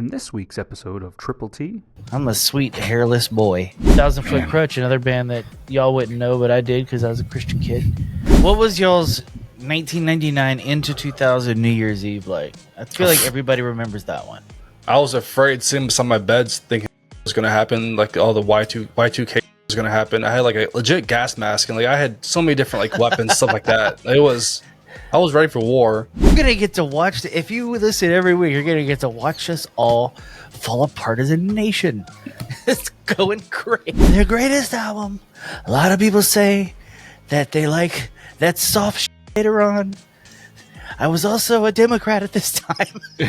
In this week's episode of Triple T, I'm a sweet hairless boy. 1,000 Foot Crutch, another band that y'all wouldn't know, but I did because I was a Christian kid. What was y'all's 1999 into 2000 New Year's Eve like? I feel like everybody remembers that one. I was afraid sitting beside my bed thinking it was going to happen, like all the Y2K was going to happen. I had like a legit gas mask and like I had so many different like weapons, stuff like that. I was ready for war. You're going to get to watch, if you listen every week, you're going to get to watch us all fall apart as a nation. It's going great. Their greatest album. A lot of people say that they like that soft shit later on. I was also a Democrat at this time. The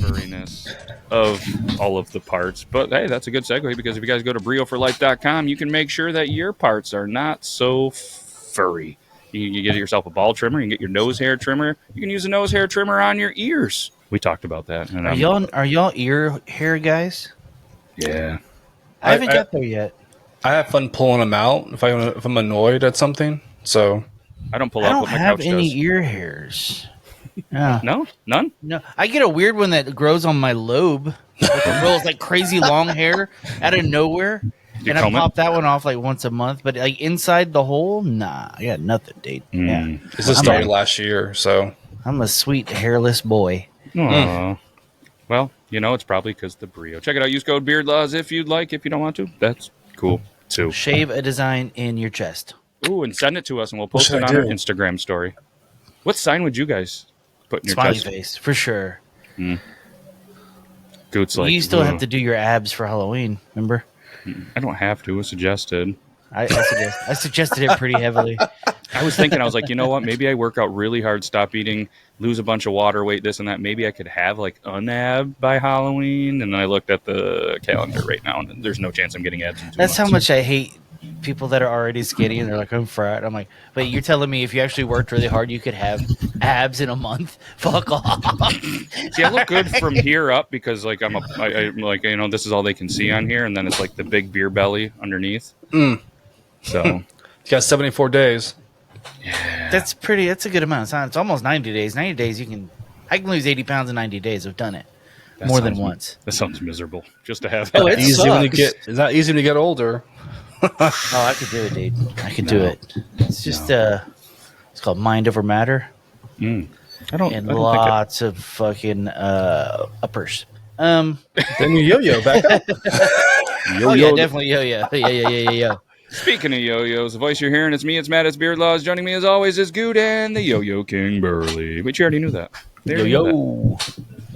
furriness of all of the parts. But hey, that's a good segue because if you guys go to brioforlife.com, you can make sure that your parts are not so furry. You get yourself a ball trimmer, you can get your nose hair trimmer, you can use a nose hair trimmer on your ears. We talked about that. And are y'all ear hair guys? Yeah. I haven't got there yet. I have fun pulling them out if I'm annoyed at something. So I don't pull I out don't what my have couch any does. ear hairs. Yeah. No? None? No, I get a weird one that grows on my lobe. Like it grows like crazy long hair out of nowhere. And I pop that one off like once a month. But like inside the hole, nah, I got nothing, dude. Yeah. This started last year, so I'm a sweet hairless boy. Aww. Well, it's probably because the Brio. Check it out. Use code BEARDLAWS if you'd like. If you don't want to, that's cool too. Shave a design in your chest. Ooh, and send it to us, and we'll post it on our Instagram story. What sign would you guys put in your Smiley chest? face, for sure. Goot's like, you still have to do your abs for Halloween, remember? I don't have to. It was suggested. I suggested it pretty heavily. I was thinking, I was like, you know what? Maybe I work out really hard, stop eating, lose a bunch of water weight, this and that. Maybe I could have like an ab by Halloween. And then I looked at the calendar right now, and there's no chance I'm getting abs in 2 months. That's how much I hate people that are already skinny and they're like, I'm fat. I'm like, but you're telling me if you actually worked really hard, you could have abs in a month? Fuck off. See, I look good from here up because like I'm like, this is all they can see on here. And then it's like the big beer belly underneath. So you got 74 days. Yeah. That's a good amount of time. It's almost 90 days. 90 days, I can lose 80 pounds in 90 days. I've done it more than once. That sounds miserable just to have. Oh, it Easy when sucks. it's not easy when you get older. Oh, I could do it, dude. I could do it. It's just it's called mind over matter. I don't And think lots of fucking uppers. Then you yo-yo back up. Oh yeah, definitely yo-yo. Yeah. Speaking of yo-yos, the voice you're hearing, it's me, it's Matt, it's Beardlaws. Joining me as always is Goot and the Yo-Yo King Burley. But you already knew that. Yo.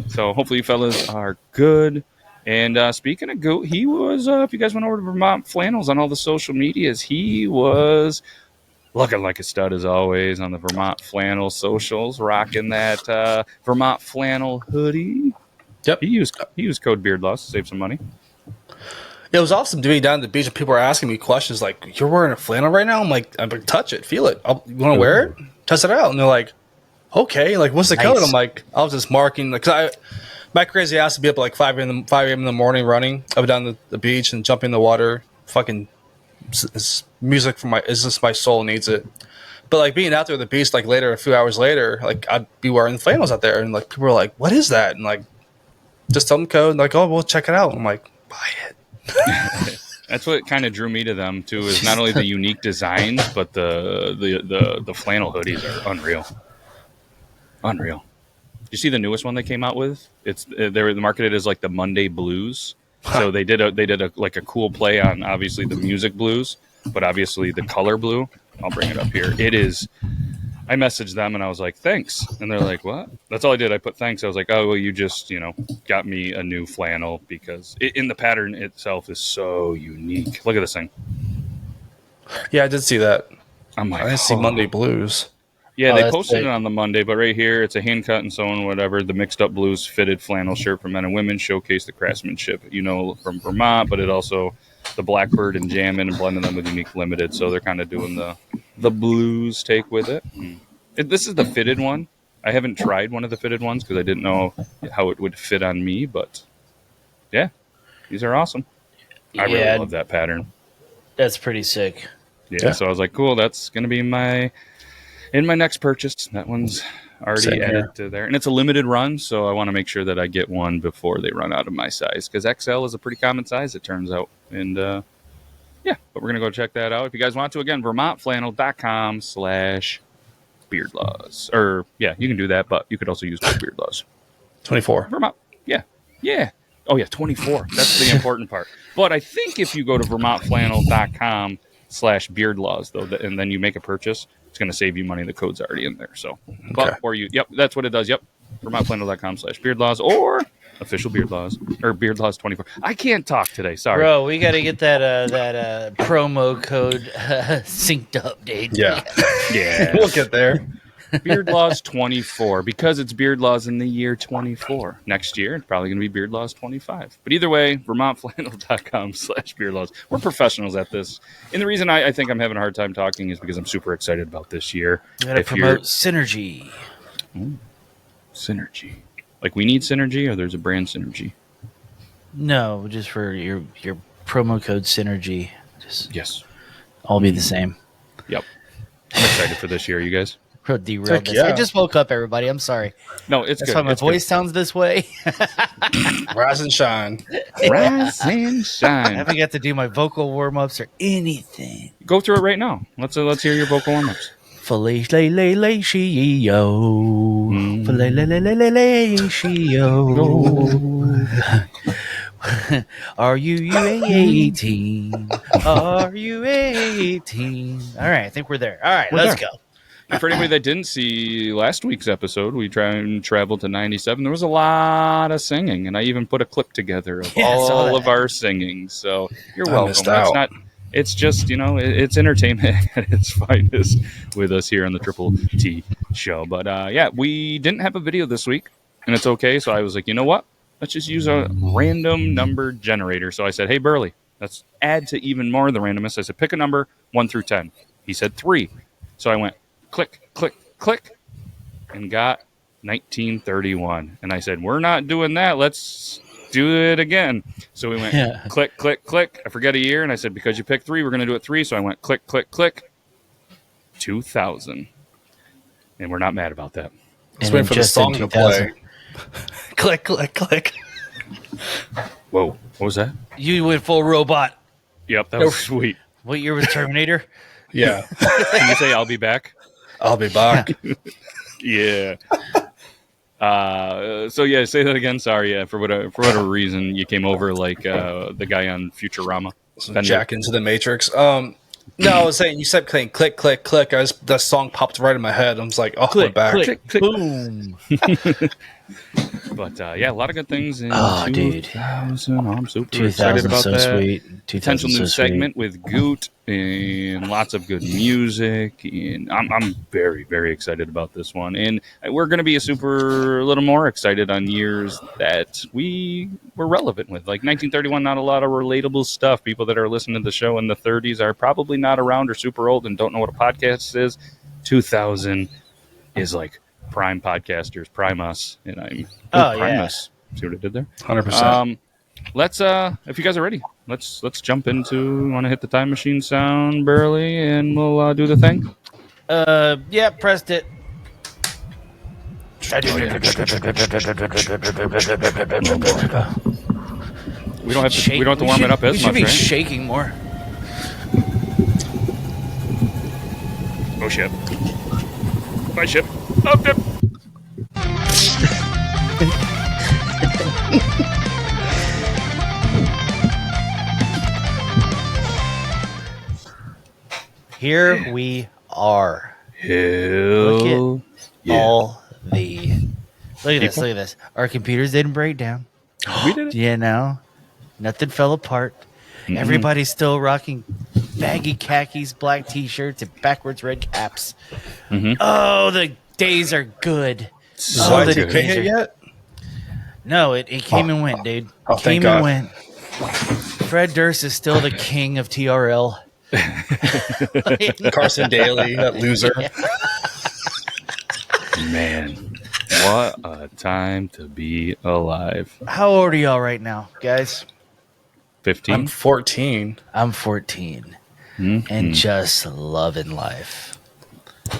So hopefully you fellas are good. And speaking of Goot, he was, if you guys went over to Vermont Flannels on all the social medias, he was looking like a stud as always on the Vermont Flannel socials, rocking that Vermont Flannel hoodie. Yep. He used code Beardlaws to save some money. It was awesome doing down at the beach and people were asking me questions like, you're wearing a flannel right now? I'm like, touch it, feel it. You want to wear it? Test it out. And they're like, okay, like, what's the color? I'm like, I was just marking, like, my crazy ass to be up at like 5 a.m. in the morning running up and down the beach and jumping in the water. Fucking it's music it's just my soul needs it. But like being out there at the beach, like later, a few hours later, like I'd be wearing flannels out there and like people were like, what is that? And like, just tell them the code and like, oh, we'll check it out. I'm like, buy it. That's what kind of drew me to them too. Is not only the unique designs, but the flannel hoodies are unreal. You see the newest one they came out with? They're marketed as like the Monday Blues. So they did a like a cool play on obviously the music blues, but obviously the color blue. I'll bring it up here. It is. I messaged them and I was like, thanks. And they're like, what? That's all I did. I put thanks. I was like, oh, well, you just, got me a new flannel because in the pattern itself is so unique. Look at this thing. Yeah, I did see that. I'm like, I didn't see Monday Blues. Yeah, they posted it on the Monday, but right here, it's a hand cut and sewn, whatever. The mixed up blues fitted flannel shirt for men and women showcase the craftsmanship, from Vermont, but it also the Blackbird and jamming and blending them with Unique Limited. So they're kind of doing the blues take with it. This is the fitted one. I haven't tried one of the fitted ones because I didn't know how it would fit on me, but yeah, these are awesome. I really love that pattern. That's pretty sick. Yeah, so I was like, cool, that's going to be in my next purchase. That one's already added to there. And it's a limited run, so I want to make sure that I get one before they run out of my size. Because XL is a pretty common size, it turns out. And, but we're going to go check that out. If you guys want to, again, VermontFlannel.com/beardlaws. Or, yeah, you can do that, but you could also use beardlaws. 24. Vermont. Yeah. Oh, yeah, 24. That's the important part. But I think if you go to VermontFlannel.com/beardlaws, though, and then you make a purchase, it's going to save you money. The code's already in there. So, that's what it does. Yep. VermontFlannel.com/beardlaws or official beardlaws or beardlaws24. I can't talk today. Sorry. Bro, we got to get that promo code synced up, dude. Yeah. Yeah. We'll get there. Beardlaws24 because it's Beardlaws in the year 24. Next year, it's probably going to be Beardlaws25. But either way, VermontFlannel.com/beardlaws. We're professionals at this. And the reason I think I'm having a hard time talking is because I'm super excited about this year. You got to promote synergy. Ooh, synergy. Like we need synergy or there's a brand synergy? No, just for your promo code synergy. Just yes. All be the same. Yep. I'm excited for this year, you guys. Derailed this. Yeah. I just woke up, everybody. I'm sorry. No, it's That's good. why my It's voice sounds this way. Rise and shine. good. Rise and I shine. haven't got to do my vocal warm-ups or anything. Go through it right now. Let's hear your vocal warm-ups. Fellatio. Fellatio. Are you 18? Are you 18? All right, I think we're there. All right, let's go. And for anybody that didn't see last week's episode, we traveled to 97. There was a lot of singing, and I even put a clip together of all of our singing. So you're welcome. It's just, it's entertainment at its finest with us here on the Triple T show. But we didn't have a video this week, and it's okay. So I was like, you know what? Let's just use a random number generator. So I said, hey, Burley, let's add to even more of the randomness. I said, pick a number 1 through 10. He said 3. So I went click, click, click, and got 1931. And I said, we're not doing that. Let's do it again. So we went click, click, click. I forget a year. And I said, because you picked 3, we're going to do it 3. So I went click, click, click. 2000. And we're not mad about that. Let's wait for the song to play. Click, click, click. Whoa. What was that? You went full robot. Yep, that was sweet. What year was Terminator? Yeah. Can you say I'll be back? I'll be back. Yeah. Say that again. Sorry. Yeah, for whatever reason you came over like the guy on Futurama. Jack into the Matrix. No, I was saying you said playing click, click, click. That song popped right in my head. I was like, oh, we're back. Click, click, boom. But a lot of good things in 2000. I'm super excited about so that. Sweet. Potential new segment with Goot and lots of good music. And I'm very, very excited about this one. And we're going to be a little more excited on years that we were relevant with. Like 1931, not a lot of relatable stuff. People that are listening to the show in the 30s are probably not around or super old and don't know what a podcast is. 2000 is like prime podcasters, prime us, and I'm prime us. See what I did there? 100%. Let's if you guys are ready, let's jump into. Want to hit the time machine sound, Burley, and we'll do the thing. Yeah, pressed it. We don't have to warm it up as much, We should be right? shaking more. Oh ship! Bye ship! Up dip! Here we are. Hell All the. Look at this. Look at this. Our computers didn't break down. we did it. Nothing fell apart. Mm-mm. Everybody's still rocking baggy khakis, black t-shirts, and backwards red caps. Mm-hmm. Oh, the days are good. So the did it days hit are- yet? No, it came and went, dude. Oh, thank Came God. and went. Fred Durst is still the king of TRL. Carson Daly, that loser. Man, what a time to be alive. How old are y'all right now, guys? 15. I'm 14. I'm 14 and just loving life.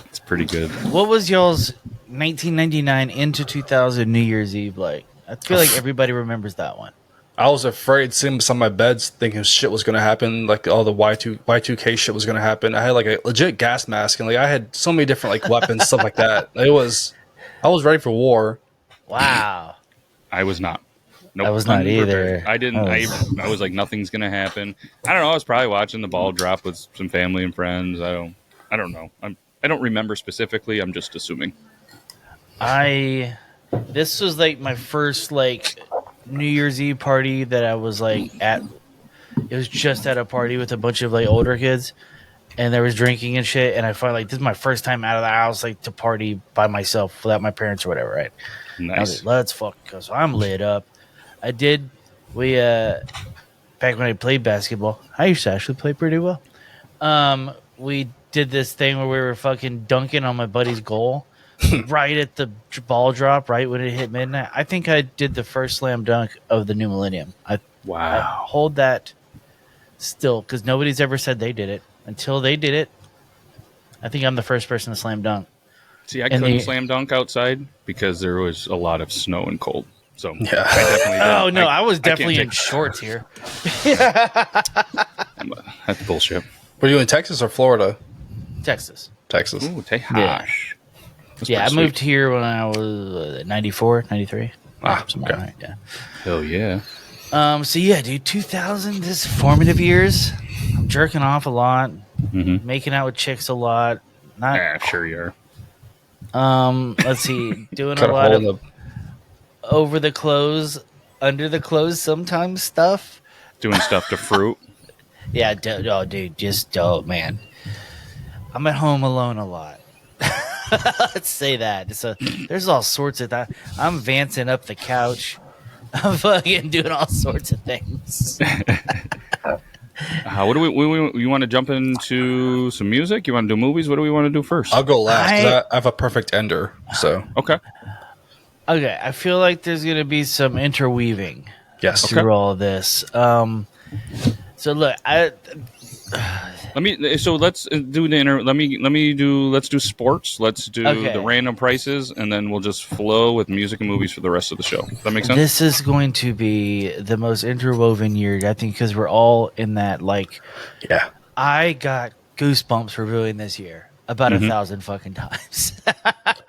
It's pretty good. What was y'all's 1999 into 2000 New Year's Eve. Like, I feel like everybody remembers that one. I was afraid sitting beside my bed thinking shit was going to happen. Like all the Y2K shit was going to happen. I had like a legit gas mask and like I had so many different like weapons, stuff like that. I was ready for war. Wow. I was not. Nope, I was not unprepared. either. I didn't. I was like, nothing's gonna happen. I don't know. I was probably watching the ball drop with some family and friends. I don't know. I don't remember specifically. I'm just assuming. This was like my first like New Year's Eve party that I was like at. It was just at a party with a bunch of like older kids, and there was drinking and shit. And I felt like this is my first time out of the house, like to party by myself without my parents or whatever, right? Nice. I was like, let's fuck, cause I'm lit up. Back when I played basketball, I used to actually play pretty well. We did this thing where we were fucking dunking on my buddy's goal right at the ball drop, right when it hit midnight. I think I did the first slam dunk of the new millennium. I hold that still because nobody's ever said they did it until they did it. I think I'm the first person to slam dunk. See, I couldn't slam dunk outside because there was a lot of snow and cold. So yeah, I definitely didn't. Oh no, I was definitely in shorts here. That's bullshit. Were you in Texas or Florida? Texas. Ooh, Tejas. Yeah, I moved here when I was 94, 93. Something okay. like that, yeah. Hell yeah. So yeah, dude, 2000, this formative years. I'm jerking off a lot, making out with chicks a lot. Sure you are. Let's see, doing a lot of over the clothes, under the clothes, sometimes stuff. Doing stuff to fruit. Yeah, dude, man. I'm at home alone a lot. Let's say that. So there's all sorts of that. I'm vancing up the couch. I'm fucking doing all sorts of things. What do we want to jump into some music? You want to do movies? What do we want to do first? I'll go last because I have a perfect ender. So okay, I feel like there's gonna be some interweaving. Yes, through all of this. So look, let's do the let's do sports. Let's do the random prices, and then we'll just flow with music and movies for the rest of the show. Does that make sense? This is going to be the most interwoven year, I think, because we're all in that. Like, yeah, I got goosebumps reviewing this year about 1,000 fucking times.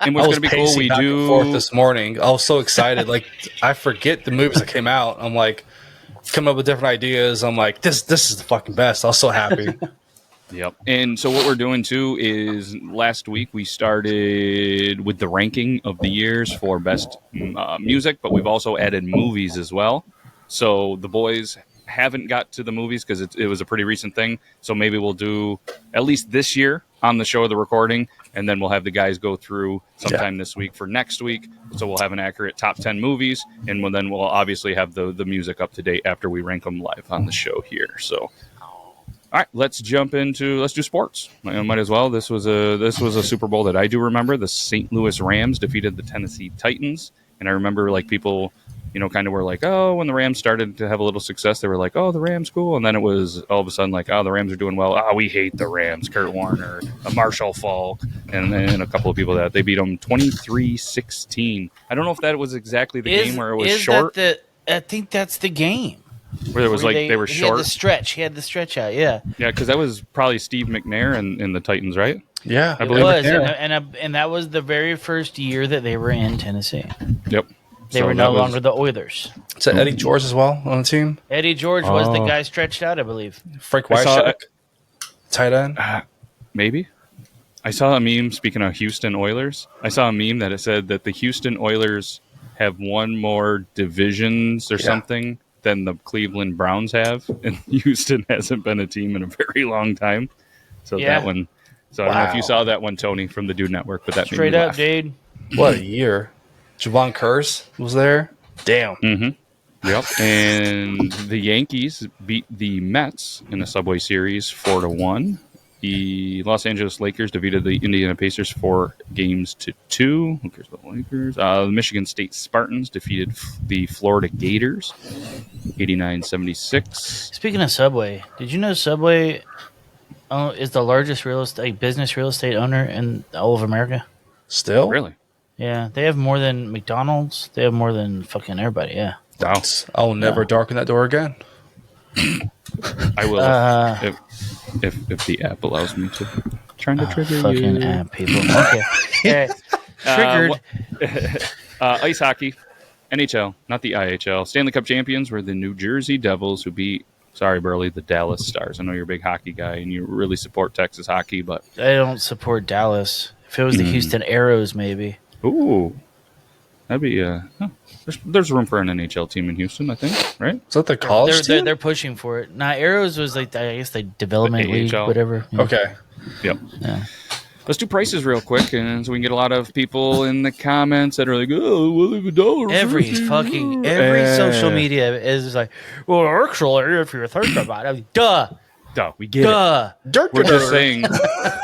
And what's going to be cool, we do forth this morning. I was so excited. Like, I forget the movies that came out. I'm like, coming up with different ideas. I'm like, this is the fucking best. I was so happy. Yep. And so what we're doing too is last week we started with the ranking of the years for best music, but we've also added movies as well. So the boys haven't got to the movies because it was a pretty recent thing. So maybe we'll do at least this year on the show, the recording, and then we'll have the guys go through sometime this week for next week. So we'll have an accurate top 10 movies, and then we'll obviously have the music up to date after we rank them live on the show here. So, all right, let's do sports. Might as well. This was a Super Bowl that I do remember. The St. Louis Rams defeated the Tennessee Titans, and I remember like people, kind of were like, oh, when the Rams started to have a little success, they were like, oh, the Rams cool. And then it was all of a sudden like, oh, the Rams are doing well. Oh, we hate the Rams. Kurt Warner, Marshall Faulk, and then a couple of people that they beat them 23-16. I don't know if that was exactly the game where it was short. I think that's the game. Where it was they were short. He had the stretch out, yeah. Yeah, because that was probably Steve McNair in the Titans, right? Yeah, I believe it was. And that was the very first year that they were in Tennessee. Yep. They were no longer the Oilers. Is that Eddie George as well on the team? Eddie George was the guy stretched out, I believe. Frank Wyshak, tight end? Maybe. I saw a meme, speaking of Houston Oilers, I saw a meme that it said that the Houston Oilers have one more divisions or something than the Cleveland Browns have, and Houston hasn't been a team in a very long time. So that one. So I don't know if you saw that one, Tony, from the Dude Network, but that straight up, dude. What a year! Javon Curse was there. Damn. Mm-hmm. Yep. And the Yankees beat the Mets in the Subway Series 4-1. The Los Angeles Lakers defeated the Indiana Pacers 4-2. Who cares about the Lakers? The Michigan State Spartans defeated the Florida Gators 89-76. Speaking of Subway, did you know Subway is the largest business real estate owner in all of America? Still? Really? Yeah, they have more than McDonald's. They have more than fucking everybody. Yeah. Wow. I'll never darken that door again. I will if the app allows me to. Trying to trigger fucking you. app people. Okay. Yeah. Triggered. Ice hockey, NHL, not the IHL. Stanley Cup champions were the New Jersey Devils, who beat, sorry, Burley, the Dallas Stars. I know you're a big hockey guy and you really support Texas hockey, but I don't support Dallas. If it was the Houston Aeros, maybe. ooh, that'd be there's room for an NHL team in Houston, I think, right? Is that the college team? They're pushing for it. Nah, Aeros was like, I guess, the development The league, AHL. whatever. Yeah. Okay. Yep. Yeah. Let's do prices real quick, and so we can get a lot of people in the comments that are like, "Oh, well, $1." Every social media is like, well, actually, if you're thinking about it, duh. We get it. Dirt. We're just saying,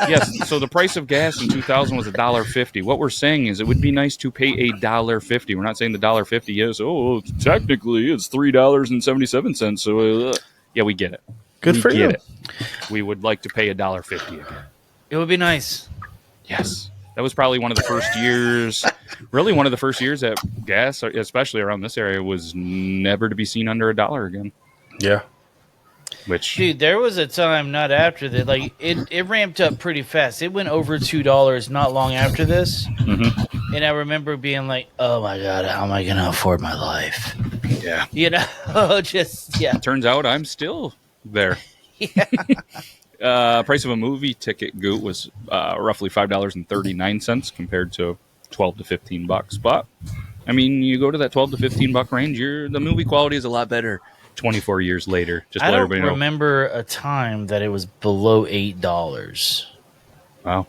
yes. So the price of gas in 2000 was $1.50. What we're saying is, it would be nice to pay $1.50. We're not saying the $1.50 is. Oh, technically, it's $3.77. So yeah, we get it. Good for you. It. We would like to pay $1.50 again. It would be nice. Yes. That was probably one of the first years, really one of the first years that gas, especially around this area, was never to be seen under $1 again. Yeah. Which, Dude, there was a time not after that, like it ramped up pretty fast. It went over $2 not long after this, and I remember being like, "Oh my god, how am I going to afford my life?" yeah. You know, just yeah. Turns out I'm still there. Price of a movie ticket, Goot, was roughly $5.39 compared to $12 to $15. But I mean, you go to that $12 to $15 range, the movie quality is a lot better 24 years later. Just to I let don't everybody know. remember a time that it was below $8. Wow.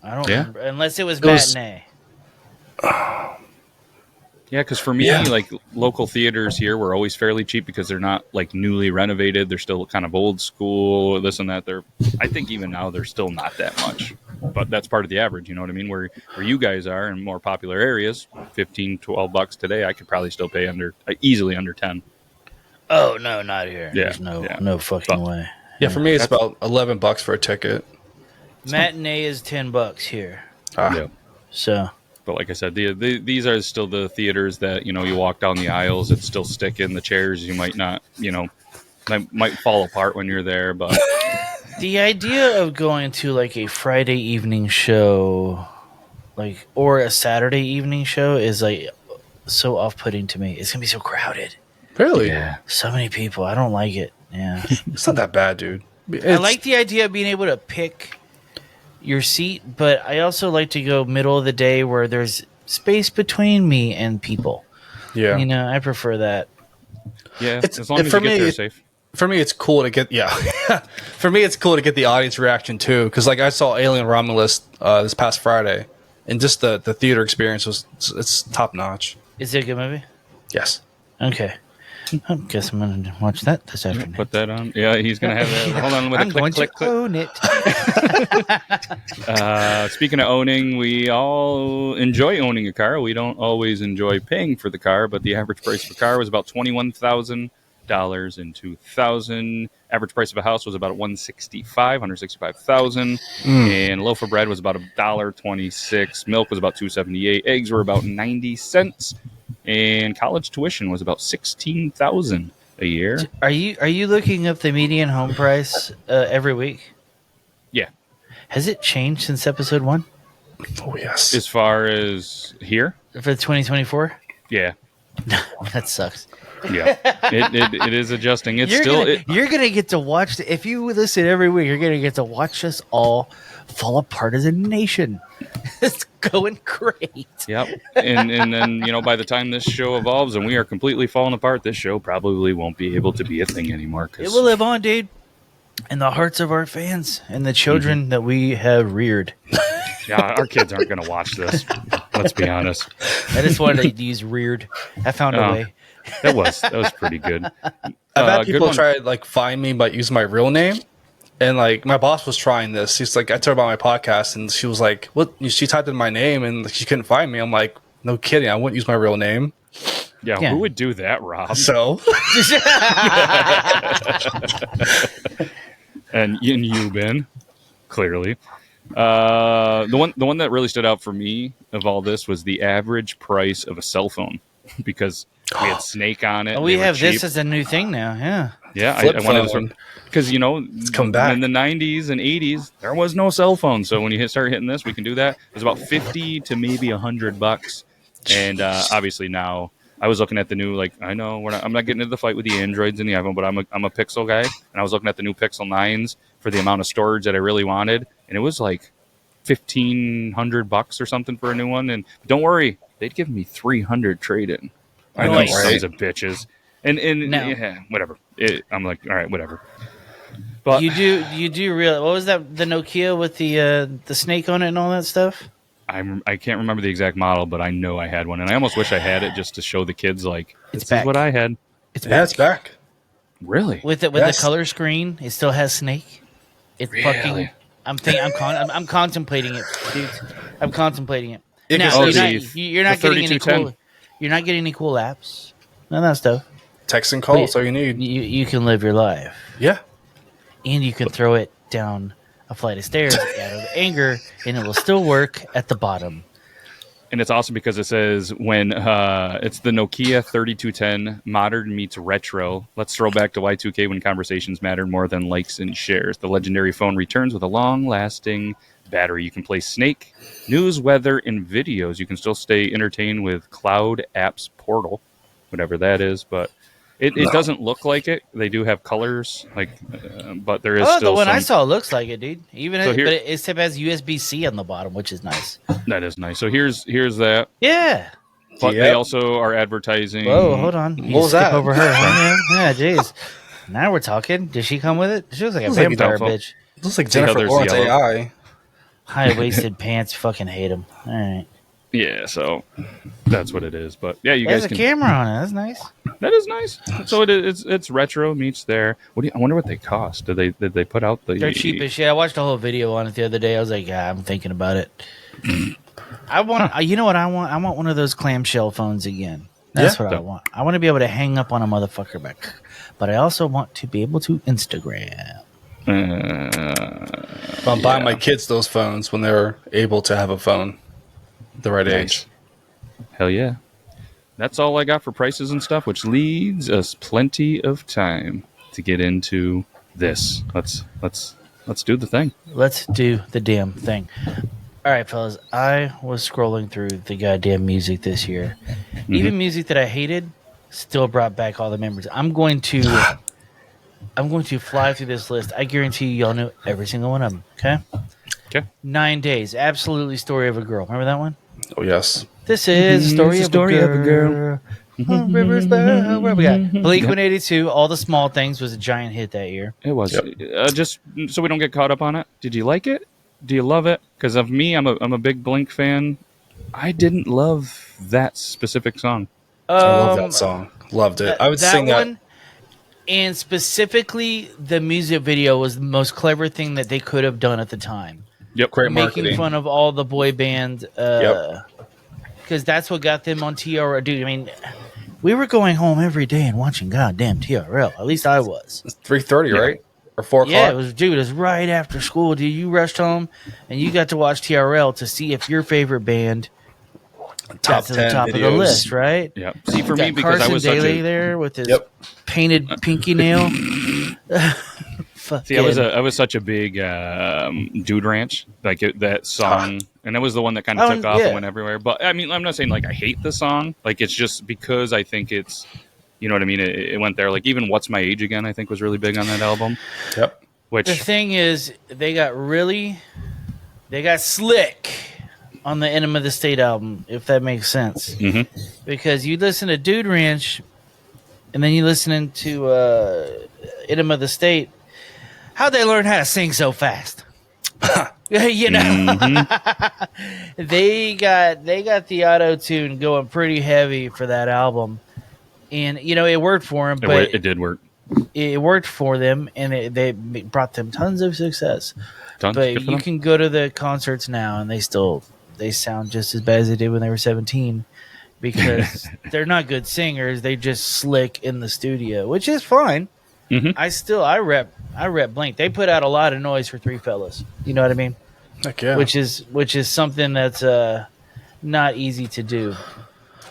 I don't Yeah. remember, unless it was was- matinee. Yeah, because for me, like local theaters here were always fairly cheap because they're not like newly renovated. They're still kind of old school, this and that. I think even now they're still not that much, but that's part of the average. You know what I mean? Where you guys are in more popular areas, $15, $12 today, I could probably still pay easily under 10. Oh no, not here. Yeah, There's no yeah. no fucking way. Yeah, for me, it's about $11 for a ticket. Matinee is $10 here. Yeah. So But like I said, these are still the theaters that, you walk down the aisles, it's still sticking. The chairs, you might not, might fall apart when you're there. But the idea of going to like a Friday evening show, or a Saturday evening show, is like so off-putting to me. It's gonna be so crowded. Really? So many people. I don't like it. Yeah. It's not that bad, dude. I like the idea of being able to pick your seat, but I also like to go middle of the day where there's space between me and people. Yeah. I prefer that. yeah, It's- as long as for you get me, there safe. For me, it's cool to get For me, it's cool to get the audience reaction too, because like I saw Alien Romulus this past Friday, and just the theater experience it's top notch. Is it a good movie? Yes. Okay. I guess I'm going to watch that this afternoon. Put that on. Yeah, he's going to have that. Hold on with I'm a going click, to click, own it. click. Speaking of owning, we all enjoy owning a car. We don't always enjoy paying for the car, but the average price of a car was about $21,000 in 2000. Average price of a house was about $165,000, and a loaf of bread was about $1.26. Milk was about $2.78. Eggs were about 90 cents. And college tuition was about $16,000 a year. Are you looking up the median home price every week? Yeah. Has it changed since episode 1 Oh yes. As far as here, for 2024? yeah, That sucks. yeah, it is adjusting. It's You're gonna get to watch. If you listen every week, you're gonna get to watch us all fall apart as a nation. It's going great. Yep. And then by the time this show evolves and we are completely falling apart, this show probably won't be able to be a thing anymore. It will live on, dude, in the hearts of our fans and the children that we have reared. Yeah, our kids aren't going to watch this. Let's be honest. I just wanted to use reared. I found a way. That was pretty good. I've had good people one. try to find me by using my real name. And my boss was trying this. She's like, I told her about my podcast, and she was like, "What?" She typed in my name, and she couldn't find me. I'm like, "No kidding, I wouldn't use my real name." Yeah, Yeah. who would do that, Rob? So And you, Ben, clearly. The one that really stood out for me of all this was the average price of a cell phone because we had Snake on it. Oh, we have cheap. this as a new thing now. Yeah. Yeah, Flip I wanted this phone. one because It's come back. in the 90s and 80s there was no cell phone. So when you start hitting this, we can do that. It was about $50 to maybe $100, and obviously now I was looking at the new I know I'm not getting into the fight with the Androids and the iPhone, but I'm a Pixel guy, and I was looking at the new Pixel 9s for the amount of storage that I really wanted, and it was like $1,500 or something for a new one. And don't worry, they'd give me $300 trade-in. I know, Nice. sons of bitches. And No. yeah, whatever. I'm like, all right, whatever. But You do real. What was that? The Nokia with the snake on it and all that stuff. I can't remember the exact model, but I know I had one, and I almost wish I had it just to show the kids It's this back. is what I had. It's It's back. Really? with Yes. the color screen. It still has snake. It's fucking. I'm contemplating it, dude. I'm contemplating it. It Now, can you're not the getting any 3210. cool. You're not getting any cool apps. None of that stuff. Text and call. That's all you need. You can live your life, Yeah. and you can throw it down a flight of stairs out of anger, and it will still work at the bottom. And it's awesome because it says when it's the Nokia 3210 modern meets retro. Let's throw back to Y2K when conversations mattered more than likes and shares. The legendary phone returns with a long-lasting battery. You can play Snake, news, weather, and videos. You can still stay entertained with Cloud Apps Portal, whatever that is, but it doesn't look like it. They do have colors, but there is Oh, still the one some, I saw looks like it, dude. Even So here- but it still has USB-C on the bottom, which is nice. that is nice. So here's that. Yeah. But Yep. they also are advertising. Whoa, hold on. You What was skip that? over her. Huh? Yeah, jeez. Now we're talking. Did she come with it? She looks like a Looks like a vampire doubtful. bitch. Looks like See how Jennifer there's Lawrence yellow? AI. High-waisted pants. Fucking hate them. All right. Yeah, so that's what it is. But yeah, you There's guys a can. camera on it. That's nice. That is nice. So it's retro meets there. I wonder what they cost. Did they put out the? They're cheap as shit. I watched a whole video on it the other day. I was like, yeah, I'm thinking about it. I want. You know what I want? I want one of those clamshell phones again. That's Yeah. what I want. I want to be able to hang up on a motherfucker back, but I also want to be able to Instagram. I'm buying my kids those phones when they're able to have a phone, the right age. Hell yeah. That's all I got for prices and stuff, which leaves us plenty of time to get into this. Let's do the thing. Let's do the damn thing. All right, fellas. I was scrolling through the goddamn music this year. Even music that I hated still brought back all the memories. I'm going to fly through this list. I guarantee you, y'all know every single one of them. Okay. Okay. 9 Days. Absolutely, Story of a Girl. Remember that one? Oh, yes. This is the story of a girl. Rivers flow. Where we got? Blink 182. All the Small Things was a giant hit that year. It was. Yep. Just so we don't get caught up on it. Did you like it? Do you love it? Because of me, I'm a big Blink fan. I didn't love that specific song. I love that song. Loved it. I would sing that. And specifically, the music video was the most clever thing that they could have done at the time. Yep. Great Making marketing. fun of all the boy band. Yep. Because that's what got them on TRL. Dude, I mean, we were going home every day and watching goddamn TRL. At least I was. 3:30, right? Or 4 o'clock? Yeah, it was right after school, dude. You rushed home and you got to watch TRL to see if your favorite band got to the 10 top of the videos. list, right? Yeah. See, for Got me, because Carson I was Daly such a there with his Yep. painted pinky nail. See, I was such a big Dude Ranch, that song, and that was the one that kind of took off yeah. and went everywhere. But I mean, I'm not saying like I hate the song, like it's just because I think it's, you know what I mean. It went there. Like even "What's My Age Again" I think was really big on that album. Yep. The Which thing is, they got slick on the Enema of the State album, if that makes sense. Mhm. Because you listen to Dude Ranch, and then you listen to Enema of the State. How'd they learn how to sing so fast? You know, they got the auto tune going pretty heavy for that album, and you know it worked for them. But it did work. it worked for them, and they brought them tons of success. Tons. But Good for you them. can go to the concerts now, and they sound just as bad as they did when they were 17, because they're not good singers. They just slick in the studio, which is fine. Mhm. I rep Blink. They put out a lot of noise for three fellas. You know what I mean? Heck yeah. which is something that's not easy to do.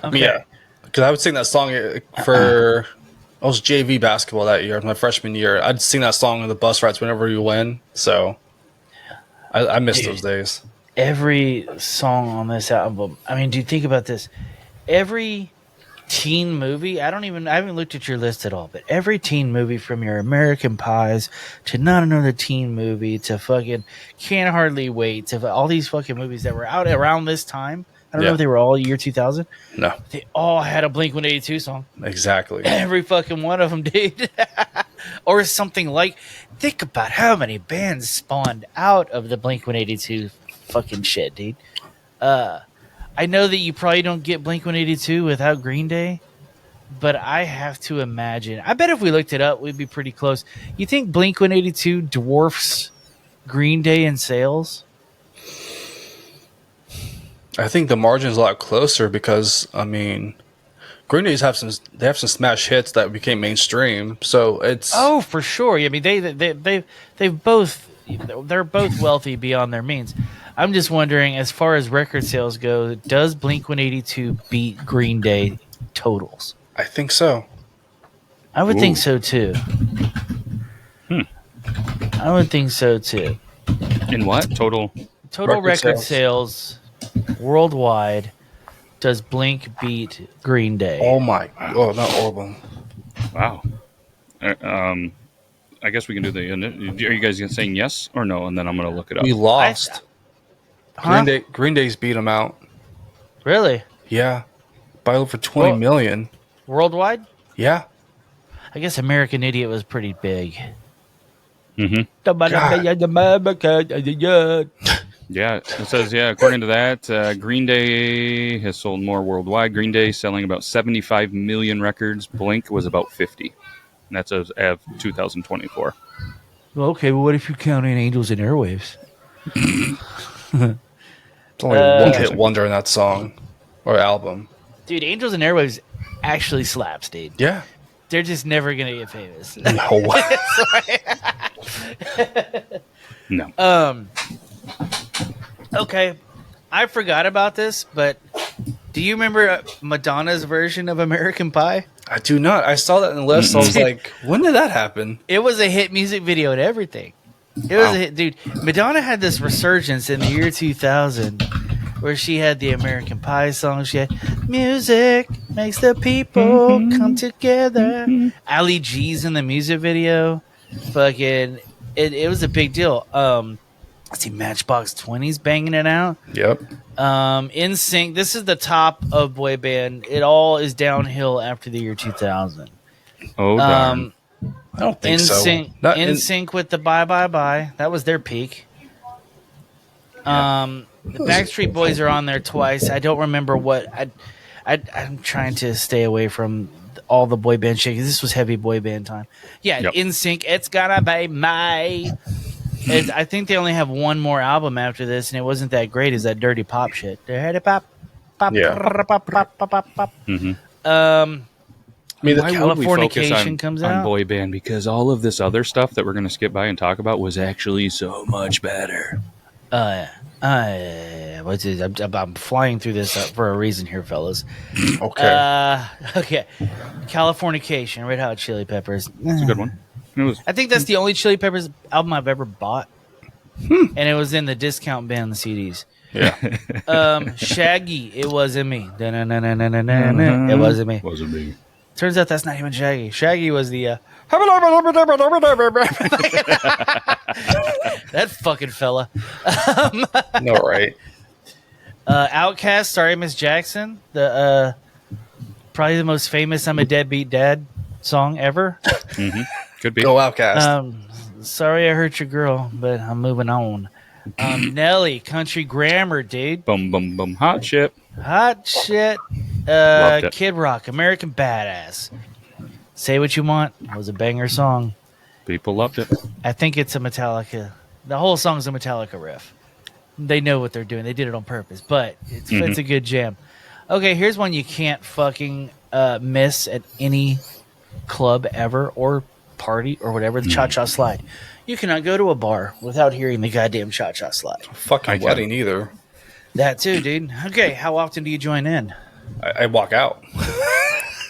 Okay. Yeah, because I would sing that song for I was JV basketball that year, my freshman year. I'd sing that song on the bus rides whenever we win. So I miss those days. Every song on this album. I mean, do you think about this? Every teen movie. I haven't looked at your list at all, but every teen movie, from your American Pies to Not Another Teen Movie to fucking Can't Hardly Wait to all these fucking movies that were out around this time. I don't know if they were all year 2000. No, they all had a Blink-182 song. Exactly. Every fucking one of them, dude. Or something like. Think about how many bands spawned out of the Blink-182 fucking shit, dude. I know that you probably don't get Blink-182 without Green Day, but I have to imagine. I bet if we looked it up, we'd be pretty close. You think Blink-182 dwarfs Green Day in sales? I think the margin's a lot closer because, I mean, Green Day have some smash hits that became mainstream. So it's for sure. I mean, they're both wealthy beyond their means. I'm just wondering, as far as record sales go, does Blink-182 beat Green Day totals? I think so. I would think so too. I would think so too. In what total record sales worldwide? Does Blink beat Green Day? Oh my! Oh, not album. Wow. I guess we can do the. Are you guys saying yes or no? And then I'm going to look it up. We lost. Green Day's beat them out. Really? Yeah, by over 20 million worldwide. Yeah. I guess American Idiot was pretty big. Mm-hmm. Yeah, it says, according to that, Green Day has sold more worldwide. Green Day selling about 75 million records. Blink was about 50. And that's as of 2024. Well, okay, well, what if you count in Angels and Airwaves? It's only one hit wonder in that song or album. Dude, Angels and Airwaves actually slaps, dude. Yeah. They're just never going to get famous. No. No. Okay, I forgot about this, but do you remember Madonna's version of American Pie? I do not. I saw that in the list. I was like, when did that happen? It was a hit music video and everything. It was a hit, dude. Madonna had this resurgence in the year 2000 where she had the American Pie song. She had music makes the people come together. Ali G's in the music video. Fucking, it was a big deal. Let's see, Matchbox 20's banging it out. Yep. NSYNC. This is the top of boy band. It all is downhill after the year 2000. Oh, darn. I don't think so. NSYNC with the Bye Bye Bye. That was their peak. The Backstreet Boys are on there twice. I don't remember what. I'm trying to stay away from all the boy band shit, 'cause this was heavy boy band time. Yeah, Yep. NSYNC. It's gonna be my. I think they only have one more album after this, and it wasn't that great. Is that dirty pop shit? Dirty pop, pop, Yeah. pop, pop, pop, pop. Mm-hmm. I mean, Why would we focus comes on out? boy band? Because all of this other stuff that we're going to skip by and talk about was actually so much better. What's this? I'm flying through this for a reason here, fellas. okay. Okay. Californication, Red Hot Chili Peppers. It's a good one. It was, I think that's the only Chili Peppers album I've ever bought. And it was in the discount bin on the CDs. Yeah. Shaggy, It Wasn't Me. Da-na-na-na-na-na-na. It wasn't me. wasn't me. Turns out that's not even Shaggy. Shaggy was the that fucking fella. No, right. Outkast, Sorry Miss Jackson. The probably the most famous I'm a Deadbeat Dad song ever. Mm-hmm. Could be. Go Outcast. Sorry I hurt your girl, but I'm moving on. Nelly, Country Grammar, dude. Boom, boom, boom. Hot shit. Hot shit. Loved it. Kid Rock, American Badass. Say What You Want was a banger song. People loved it. I think it's a Metallica. The whole song's a Metallica riff. They know what they're doing. They did it on purpose, but it's a good jam. Okay, here's one you can't fucking miss at any club ever or party or whatever, the cha-cha slide. You cannot go to a bar without hearing the goddamn cha-cha slide. Fucking wedding either. That too, dude. Okay, how often do you join in? I walk out.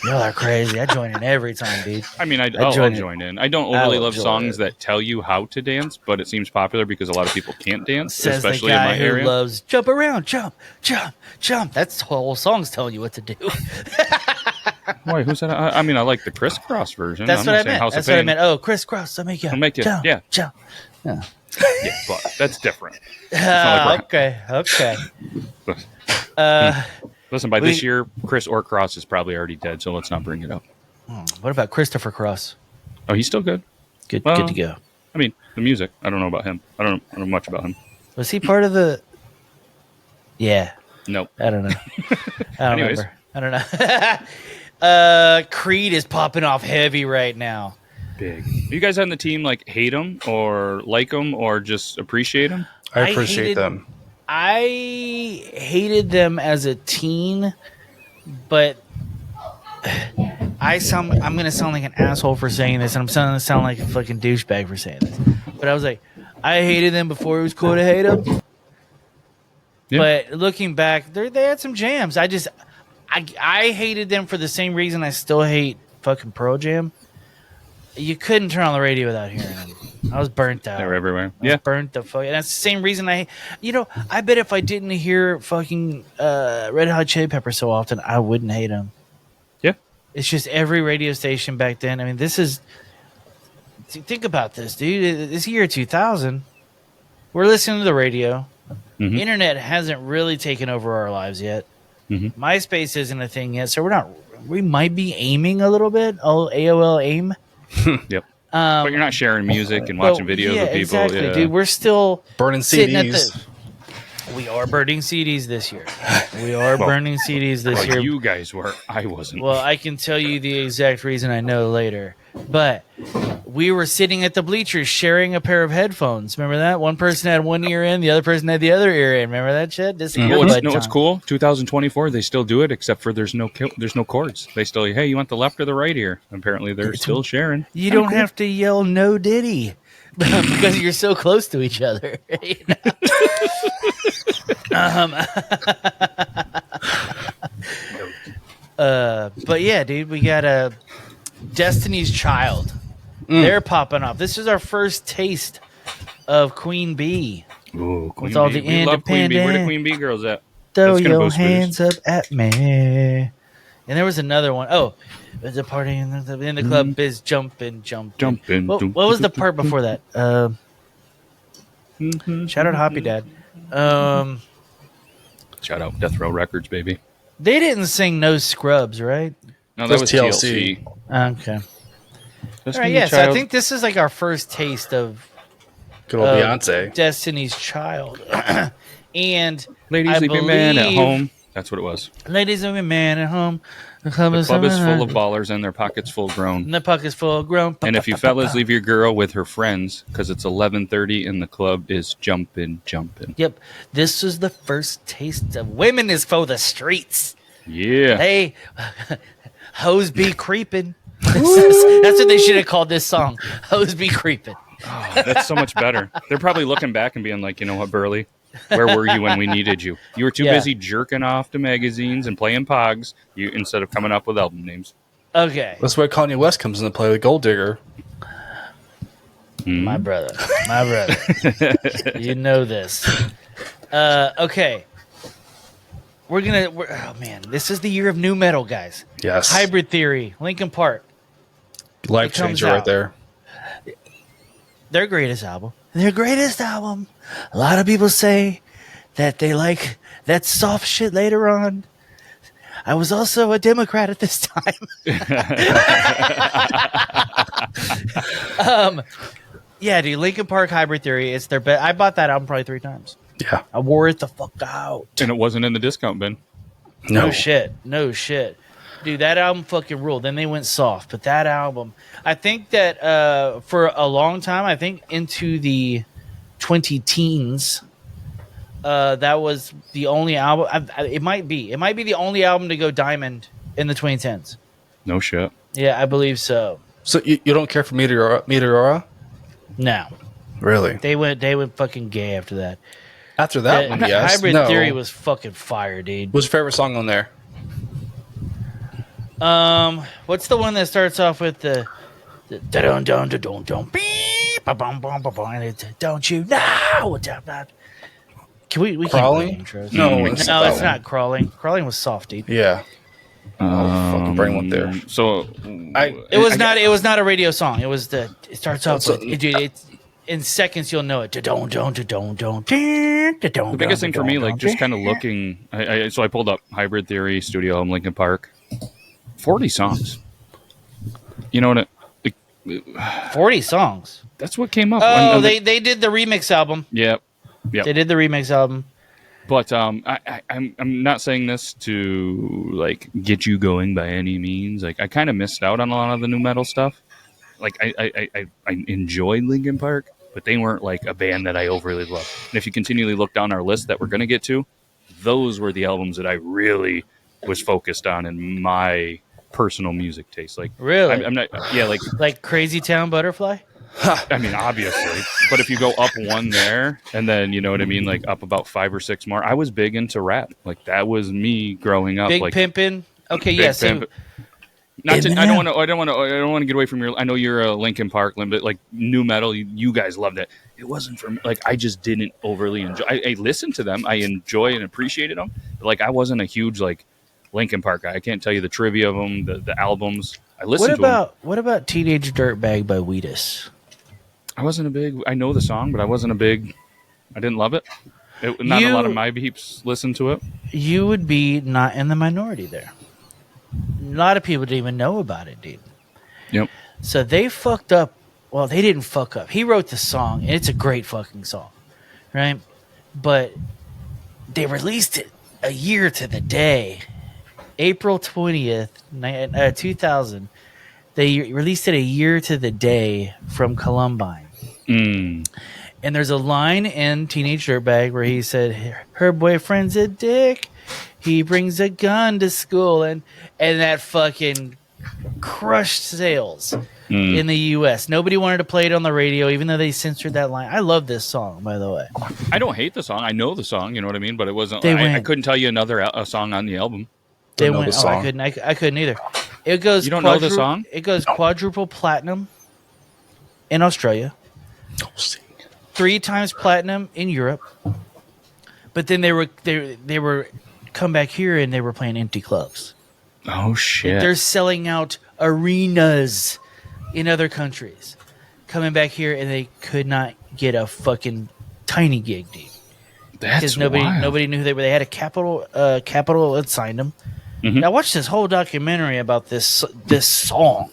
Y'all are crazy. I join in every time, dude. I mean, I'll join in. I don't overly love songs that tell you how to dance, but it seems popular because a lot of people can't dance, Says especially the guy in my area. Who loves jump around, jump, jump, jump. That's the whole song's telling you what to do. Wait, who said? I mean, I like the crisscross version. That's what I meant. House That's of what I Pain. meant. Oh, crisscross. I'll make you. Jump, yeah, jump. yeah, but that's different. Like Okay. Listen, by this year, Chris or Cross is probably already dead, so let's not bring it up. What about Christopher Cross? Oh, he's still good. Good to go. I mean, the music. I don't know about him. I don't know much about him. Was he part of the? Yeah. Nope. I don't know. I don't Anyways. remember. I don't know. Creed is popping off heavy right now. Big. Are you guys on the team like hate them or like them or just appreciate them? I appreciate them. I hated them as a teen, but I'm going to sound like an asshole for saying this, and I'm going to sound like a fucking douchebag for saying this. But I was like, I hated them before it was cool to hate them. Yeah. But looking back, they had some jams. I hated them for the same reason I still hate fucking Pearl Jam. You couldn't turn on the radio without hearing them. I was burnt out. They were everywhere. Burnt the fuck. And that's the same reason I bet if I didn't hear fucking Red Hot Chili Peppers so often, I wouldn't hate them. Yeah. It's just every radio station back then. I mean, think about this, dude. This year 2000, we're listening to the radio. Mm-hmm. Internet hasn't really taken over our lives yet. Mm-hmm. MySpace isn't a thing yet, so we might be aiming a little bit. Oh, AOL AIM. Yep. But you're not sharing music and watching videos with people. Exactly, dude. We're still burning CDs. We are burning CDs this year. Burning CDs this year. You guys were. I wasn't. Well, I can tell you the exact reason I know later. But we were sitting at the bleachers sharing a pair of headphones. Remember that? One person had one ear in, the other person had the other ear in. Remember that shit? What's cool? 2024, they still do it, except for there's no cords. They still, hey, you want the left or the right ear? Apparently, they're still sharing. You don't have to yell "No Diddy" because you're so close to each other. You know? But yeah, dude, we got a Destiny's Child. They're popping off. This is our first taste of Queen Bee. Ooh, Queen with all Bee. the We love Queen Bee. Where the independent. Queen Bee girls at? Throw your hands up at me. And there was another one. Oh, there's a party in the club is jumping. What was the part before that? Shout out Hoppy Dad. Shout out Death Row Records, baby. They didn't sing No Scrubs, right? No, that was TLC. Okay. All right, yeah, so I think this is like our first taste of good old Beyonce. Destiny's Child. And Ladies, leave your man at home. That's what it was. Ladies, leave your man at home. The club is full of ballers and their pockets full grown. And the pockets full grown. And if you fellas leave your girl with her friends because it's 11:30 and the club is jumping. Yep. This was the first taste of Women is for the Streets. Yeah. Hey, hoes be creeping. That's what they should have called this song. Hoes be creeping. Oh, that's so much better. They're probably looking back and being like, you know what, Burley? Where were you when we needed you? You were too busy jerking off to magazines and playing Pogs instead of coming up with album names. Okay. That's where Kanye West comes into play with Gold Digger. My brother. You know this. Okay. Oh man, this is the year of new metal, guys. Yes. Hybrid Theory, Linkin Park. Life changer right there. Their greatest album. A lot of people say that they like that soft shit later on. I was also a Democrat at this time. Yeah, dude, Linkin Park Hybrid Theory, it's their best. I bought that album probably 3 times. Yeah. I wore it the fuck out. And it wasn't in the discount bin. No shit. Dude, that album fucking ruled. Then they went soft. But that album, I think that for a long time, I think into the 2010s, that was the only album. It might be the only album to go diamond in the 2010s. No shit. Yeah, I believe so. So you don't care for Meteora? No, Really? they went fucking gay after that. After that one, yes. Hybrid No. Theory was fucking fire, dude. What's your favorite song on there? What's the one that starts off with the da-dun, dun, dun, dun, beep, ba-bum, bum, ba-bum, and it's, don't you know? Can we Crawling? Can't play intros. No, No, it's it's not that not Crawling. Crawling was soft, dude. Yeah. Fucking brain went there. So It was not a radio song. It was it starts off So- with it's in seconds you'll know it. Da-dun, dun, dun, dun, dun, the biggest thing for me, like just kind of looking, so I pulled up Hybrid Theory, Studio Home, Linkin Park, 40 songs. You know what? 40 songs. That's what came up. Oh, they did the remix album. Yep. They did the remix album. But I'm not saying this to like get you going by any means. Like I kind of missed out on a lot of the new metal stuff. Like I enjoyed Linkin Park, but they weren't like a band that I overly loved. And if you continually look down our list that we're going to get to, those were the albums that I really was focused on in my personal music taste. Like Really? I'm not. Yeah, Like Crazy Town Butterfly? I mean, obviously, but if you go up one there, and then you know what I mean, like up about 5 or 6 more. I was big into rap. Like that was me growing up. Big like Pimpin'? Okay, Big yes. Pimp. Not to, I don't want to get away from your. I know you're a Linkin Park, but like new metal, you guys loved it. It wasn't for me. Like I just didn't overly enjoy. I listened to them. I enjoy and appreciated them. But like I wasn't a huge like Linkin Park guy. I can't tell you the trivia of them, the albums. I listened to them. What about Teenage Dirtbag by Weedus? I wasn't a big. I know the song, but I wasn't a big. I didn't love it. Not a lot of my peeps listened to it. You would be not in the minority there. A lot of people didn't even know about it, dude. Yep. So they fucked up. Well, they didn't fuck up. He wrote the song, and it's a great fucking song, right? But they released it a year to the day, April 20th, 2000. They released it a year to the day from Columbine. And there's a line in Teenage Dirtbag where he said, her boyfriend's a dick. He brings a gun to school. And that fucking crushed sales in the U.S. Nobody wanted to play it on the radio, even though they censored that line. I love this song, by the way. I don't hate the song. I know the song, you know what I mean? But it wasn't. They I went- couldn't tell you another a song on the album. They know went. the Oh, song. I couldn't either. It goes. You don't know the song? It goes quadruple platinum in Australia, 3 times platinum in Europe. But then they were come back here and they were playing empty clubs. Oh shit! They're selling out arenas in other countries, coming back here and they could not get a fucking tiny gig, dude. That's Because wild. nobody knew who they were. They had a Capital had signed them. Now watch this whole documentary about this song.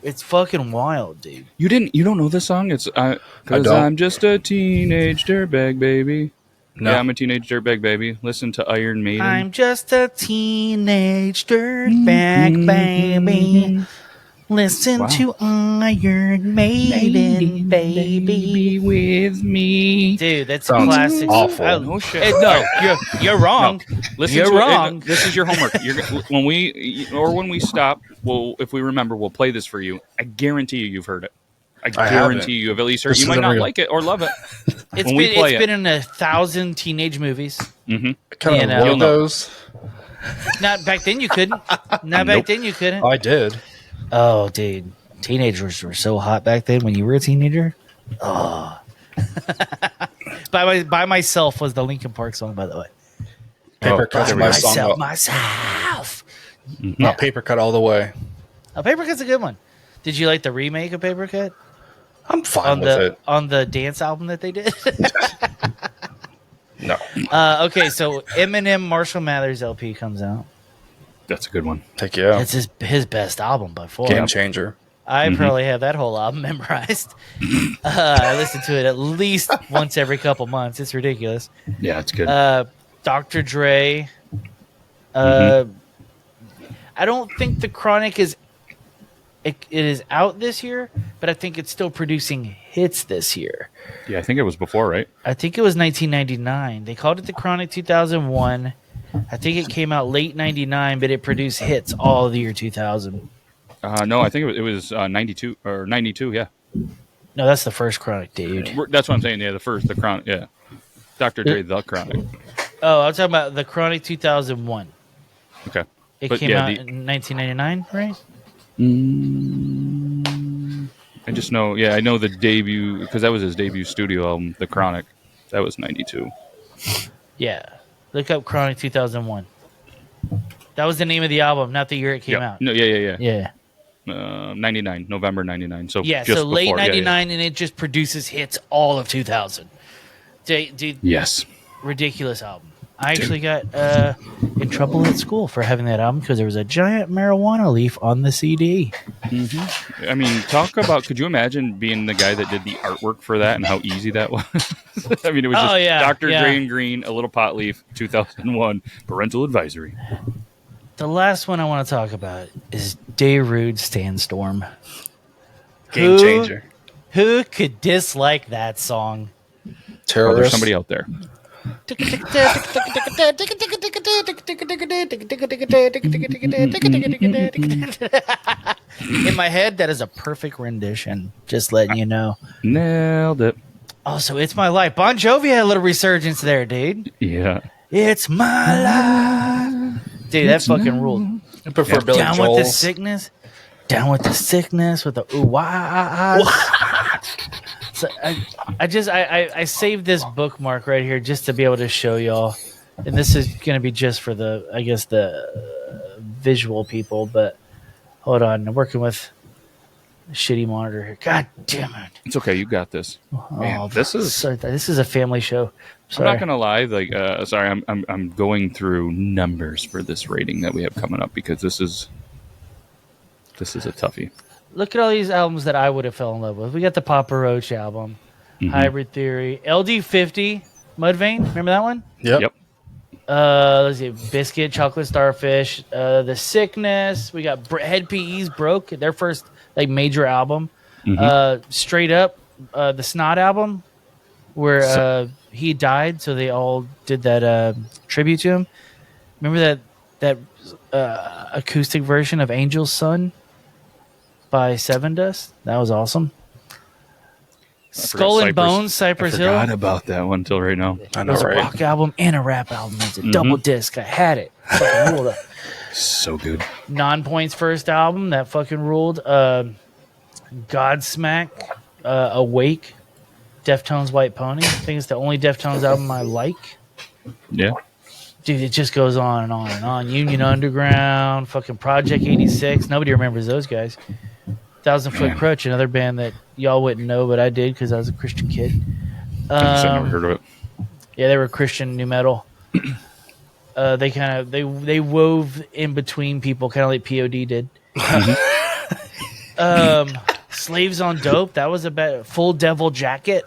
It's fucking wild, dude. You don't know the song? It's because don't. I'm just a teenage dirtbag baby. No. Yeah, I'm a teenage dirtbag baby. Listen to Iron Maiden. I'm just a teenage dirtbag baby. Listen Wow. to Iron Maiden, baby. with me. Dude, that's Sounds classic. awful. No shit. No, you're wrong. Listen You're to wrong. It. This is your homework. When we stop, if we remember, we'll play this for you. I guarantee you've heard it. I guarantee haven't. you've at least heard. This You might isn't not real. like it or love it. It's When we been play it's been in 1,000 teenage movies. Kind You of know. love those. Not back then you couldn't. Not back then you couldn't. I did. Oh, dude. Teenagers were so hot back then when you were a teenager. Oh. by myself was the Linkin Park song, by the way. Paper Cut's there we my go. song. Myself. Not Paper Cut all the way. Oh, Paper Cut's a good one. Did you like the remake of Paper Cut I'm fine on with it. the dance album that they did? No. Okay, so Eminem Marshall Mathers LP comes out. That's a good one. Heck yeah. It's his best album by far. Game changer. I probably have that whole album memorized. I listen to it at least once every couple months. It's ridiculous. Yeah, it's good. Dr. Dre. I don't think the Chronic is it is out this year, but I think it's still producing hits this year. Yeah, I think it was before, right? I think it was 1999. They called it the Chronic 2001. I think it came out late 99, but it produced hits all the year 2000. No, I think it was 92 or 92. Yeah, No, that's the first Chronic, dude. that's what I'm saying. Yeah, the Chronic. Yeah, Dr. Dre, the Chronic. Oh, I'm talking about the Chronic 2001. Okay, It But came yeah, out in 1999, right? I just know. Yeah, I know the debut because that was his debut studio album, The Chronic. That was 92. Yeah. Look up Chronic 2001. That was the name of the album, not the year it came out. No, yeah. Yeah. 99, November 99. So Yeah, just so late before, 99, and it just produces hits all of 2000. Dude, Yes. ridiculous album. I actually got in trouble at school for having that album because there was a giant marijuana leaf on the CD. I mean, talk about, could you imagine being the guy that did the artwork for that and how easy that was? I mean, it was just Dr. Dre in green, a little pot leaf, 2001, parental advisory. The last one I want to talk about is Darude Sandstorm. Game changer. Who could dislike that song? Oh, Terrorist. there's somebody out there. In my head, that is a perfect rendition. Just letting you know. Nailed it. Also, It's My Life. Bon Jovi had a little resurgence there, dude. Yeah. It's my life. Dude, that fucking ruled. I prefer Billy Down Joel's. with the sickness. Down with the sickness. With the ooh wah. So I saved this bookmark right here just to be able to show y'all. And this is going to be just for the, I guess, the visual people. But hold on. I'm working with a shitty monitor here. God damn it. It's okay. You got this. Man, this is a family show. Sorry. I'm not gonna lie. Like, sorry, I'm going through numbers for this rating that we have coming up because this is a toughie. Look at all these albums that I would have fell in love with. We got the Papa Roach album, Hybrid Theory, LD50, Mudvayne. Remember that one? Yep. Let's see, Biscuit, Chocolate Starfish, The Sickness. We got Head PE's Broke, their first like major album. Straight Up, the Snot album, where he died, so they all did that tribute to him. Remember that acoustic version of Angel's Son by Seven Dust? That was awesome. Skull and Bones, Cypress Hill. I forgot about that one till right now. I It know, was a right? rock album and a rap album. It's a double disc. I had it. Fucking ruled. So good. Non-Point's first album that fucking ruled. Godsmack, Awake, Deftones, White Pony. I think it's the only Deftones album I like. Yeah. Dude, it just goes on and on and on. Union Underground, fucking Project 86. Nobody remembers those guys. 1,000 Foot Crutch, another band that y'all wouldn't know, but I did because I was a Christian kid. I never heard of it. Yeah, they were Christian nu metal. They kind of they wove in between people, kind of like POD did. Slaves on Dope. That was a Full Devil Jacket.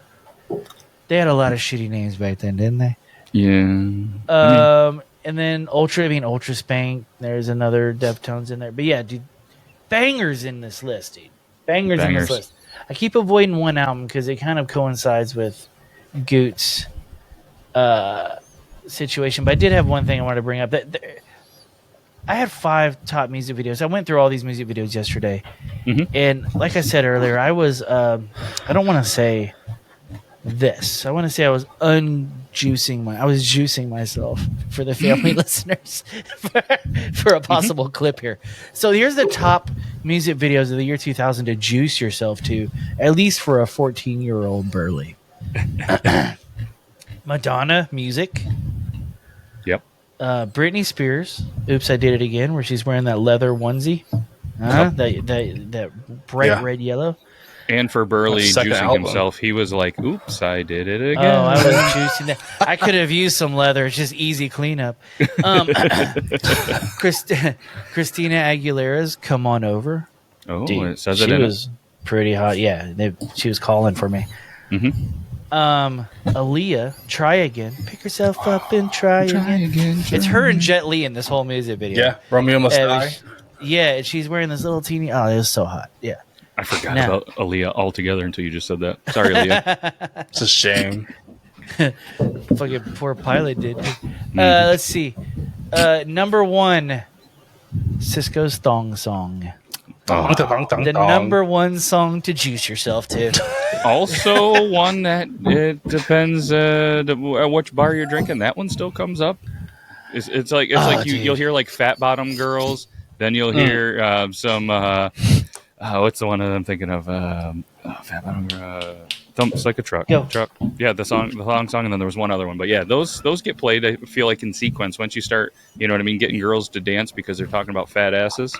They had a lot of shitty names back then, didn't they? Yeah. And then Ultra Spank. There's another Deftones in there, but yeah, dude, bangers in this list, dude. Bangers in this list. I keep avoiding one album because it kind of coincides with Goot's situation. But I did have one thing I wanted to bring up. I had 5 top music videos. I went through all these music videos yesterday, and like I said earlier, I was I don't want to say this. I want to say I was juicing myself for the family listeners for a possible clip here. So here's the top music videos of the year 2000 to juice yourself to, at least for a 14-year-old Burley. Madonna music. Yep. Britney Spears, Oops, I Did It Again, where she's wearing that leather onesie. That bright red yellow. And for Burley Second juicing album. himself, he was like, "Oops, I did it again." Oh, I was juicing that. I could have used some leather. It's just easy cleanup. Christina Aguilera's "Come On Over." Oh, Dude, it says she it in was pretty hot. Yeah, she was calling for me. Aaliyah, "Try Again." Pick yourself up and try again. It's her and Jet Li in this whole music video. Yeah, Romeo Must Die. Yeah, she's wearing this little teeny. Oh, it was so hot. Yeah. I forgot about Aaliyah altogether until you just said that. Sorry, Aaliyah. It's a shame. Fucking poor pilot did. Let's see. Number 1, Cisco's Thong Song. The number one song to juice yourself to. Also, one that it depends which bar you're drinking. That one still comes up. It's like you'll hear like Fat Bottom Girls. Then you'll hear some. What's the one that I'm thinking of? Fat Bottom. Thumps like a truck. Truck. Yeah, the long song, and then there was one other one. But yeah, those get played. I feel like in sequence. Once you start, you know what I mean, getting girls to dance because they're talking about fat asses,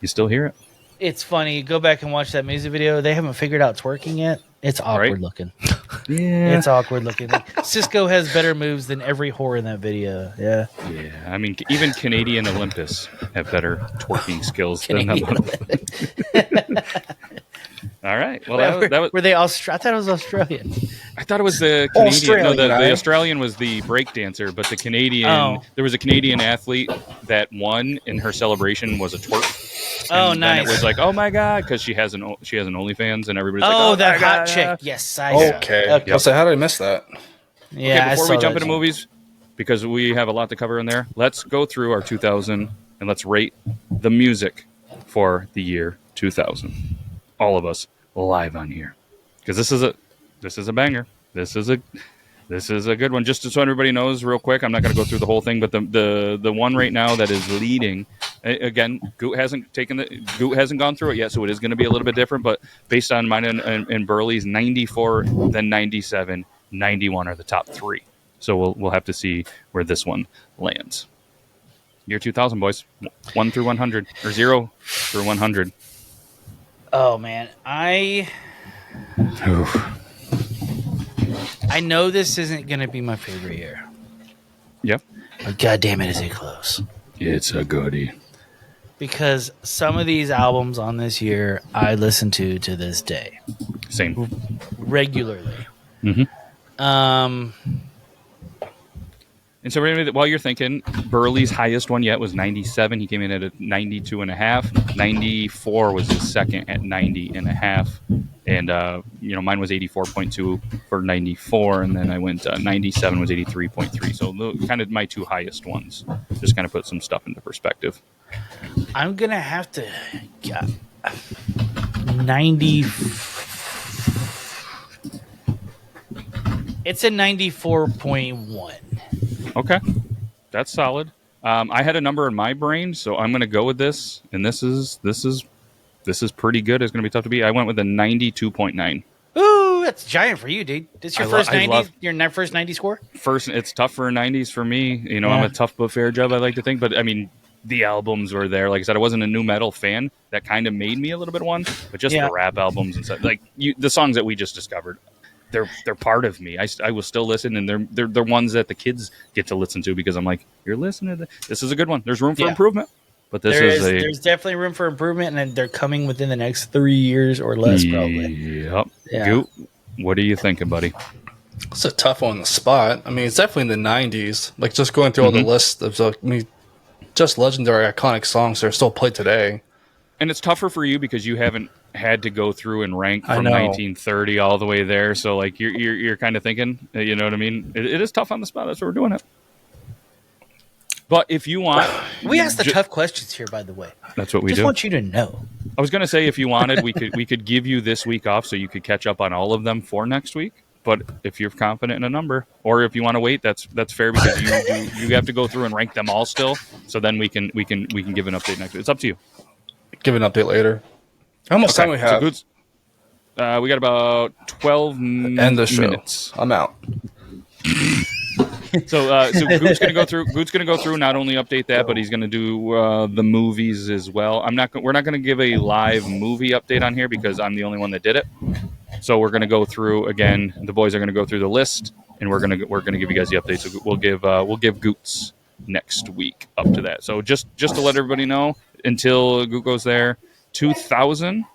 you still hear it. It's funny. Go back and watch that music video. They haven't figured out twerking yet. It's awkward looking. Yeah, it's awkward looking. Like, Cisco has better moves than every whore in that video. Yeah. Yeah. I mean, even Canadian Olympus have better twerking skills than them. All right. Well, that was. Were they Australian? I thought it was Australian. I thought it was the Canadian. No, the Australian was the break dancer, but the Canadian. There was a Canadian athlete that won, and her celebration was a twerk. And nice. And it was like, oh my god, because she has an OnlyFans, and everybody's like, oh that hot chick. Yes, I saw. Okay. Yep. So how did I miss that? Yeah. Okay, before we jump into movies, because we have a lot to cover in there, let's go through our 2000 and let's rate the music for the year 2000. All of us live on here, because this is a banger. This is a good one. Just so everybody knows, real quick, I'm not going to go through the whole thing, but the one right now that is leading, again, Goot hasn't gone through it yet, so it is going to be a little bit different. But based on mine and Burley's 94, then 97, 91 are the top three. So we'll have to see where this one lands. Year 2000, boys, 1 through 100 or 0 through 100. Oh man, I know this isn't going to be my favorite year. Yep. But God damn it, is it close? It's a goodie. Because some of these albums on this year, I listen to this day. Same. Regularly. Mm-hmm. And so while you're thinking, Burley's highest one yet was 97. He came in at a 92.5. 94 was his second at 90.5. And, mine was 84.2 for 94. And then I went 97 was 83.3. So kind of my two highest ones. Just kind of put some stuff into perspective. I'm going to have to 90. It's a 94.1. Okay, that's solid. I had a number in my brain, so I'm going to go with this, and this is pretty good. It's going to be tough to beat. I went with a 92.9. Ooh, that's giant for you, dude. This your first 90s? Your first 90 score? It's tough for a 90s for me. I'm a tough but fair job, I like to think. But I mean, the albums were there. Like I said, I wasn't a new metal fan. That kind of made me a little bit one. But just the rap albums and stuff, like the songs that we just discovered. They're part of me. I will still listen, and they're ones that the kids get to listen to because I'm like, you're listening to this. This is a good one. There's room for improvement, but there's definitely room for improvement, and they're coming within the next 3 years or less, probably. Yep. Yeah. Goot, what are you thinking, buddy? It's a tough one on the spot. I mean, it's definitely in the 90s. Like just going through all the lists of just legendary, iconic songs that are still played today. And it's tougher for you because you haven't had to go through and rank from 1930 all the way there. So like you're kind of thinking, you know what I mean? It is tough on the spot. That's why we're doing it. But if you want, we ask the tough questions here, by the way. That's what we do. Just want you to know. I was going to say, if you wanted, we could give you this week off so you could catch up on all of them for next week. But if you're confident in a number, or if you want to wait, that's fair because you have to go through and rank them all still. So then we can give an update next week. It's up to you. Give an update later. How much time we have? We got about 12 End the show. minutes. I'm out. So Goot's going to go through. Not only update that, but he's going to do the movies as well. We're not going to give a live movie update on here because I'm the only one that did it. So we're going to go through again. The boys are going to go through the list, and we're going to give you guys the update. So we'll give Goots next week up to that. So just to let everybody know, until Goot goes there, 2000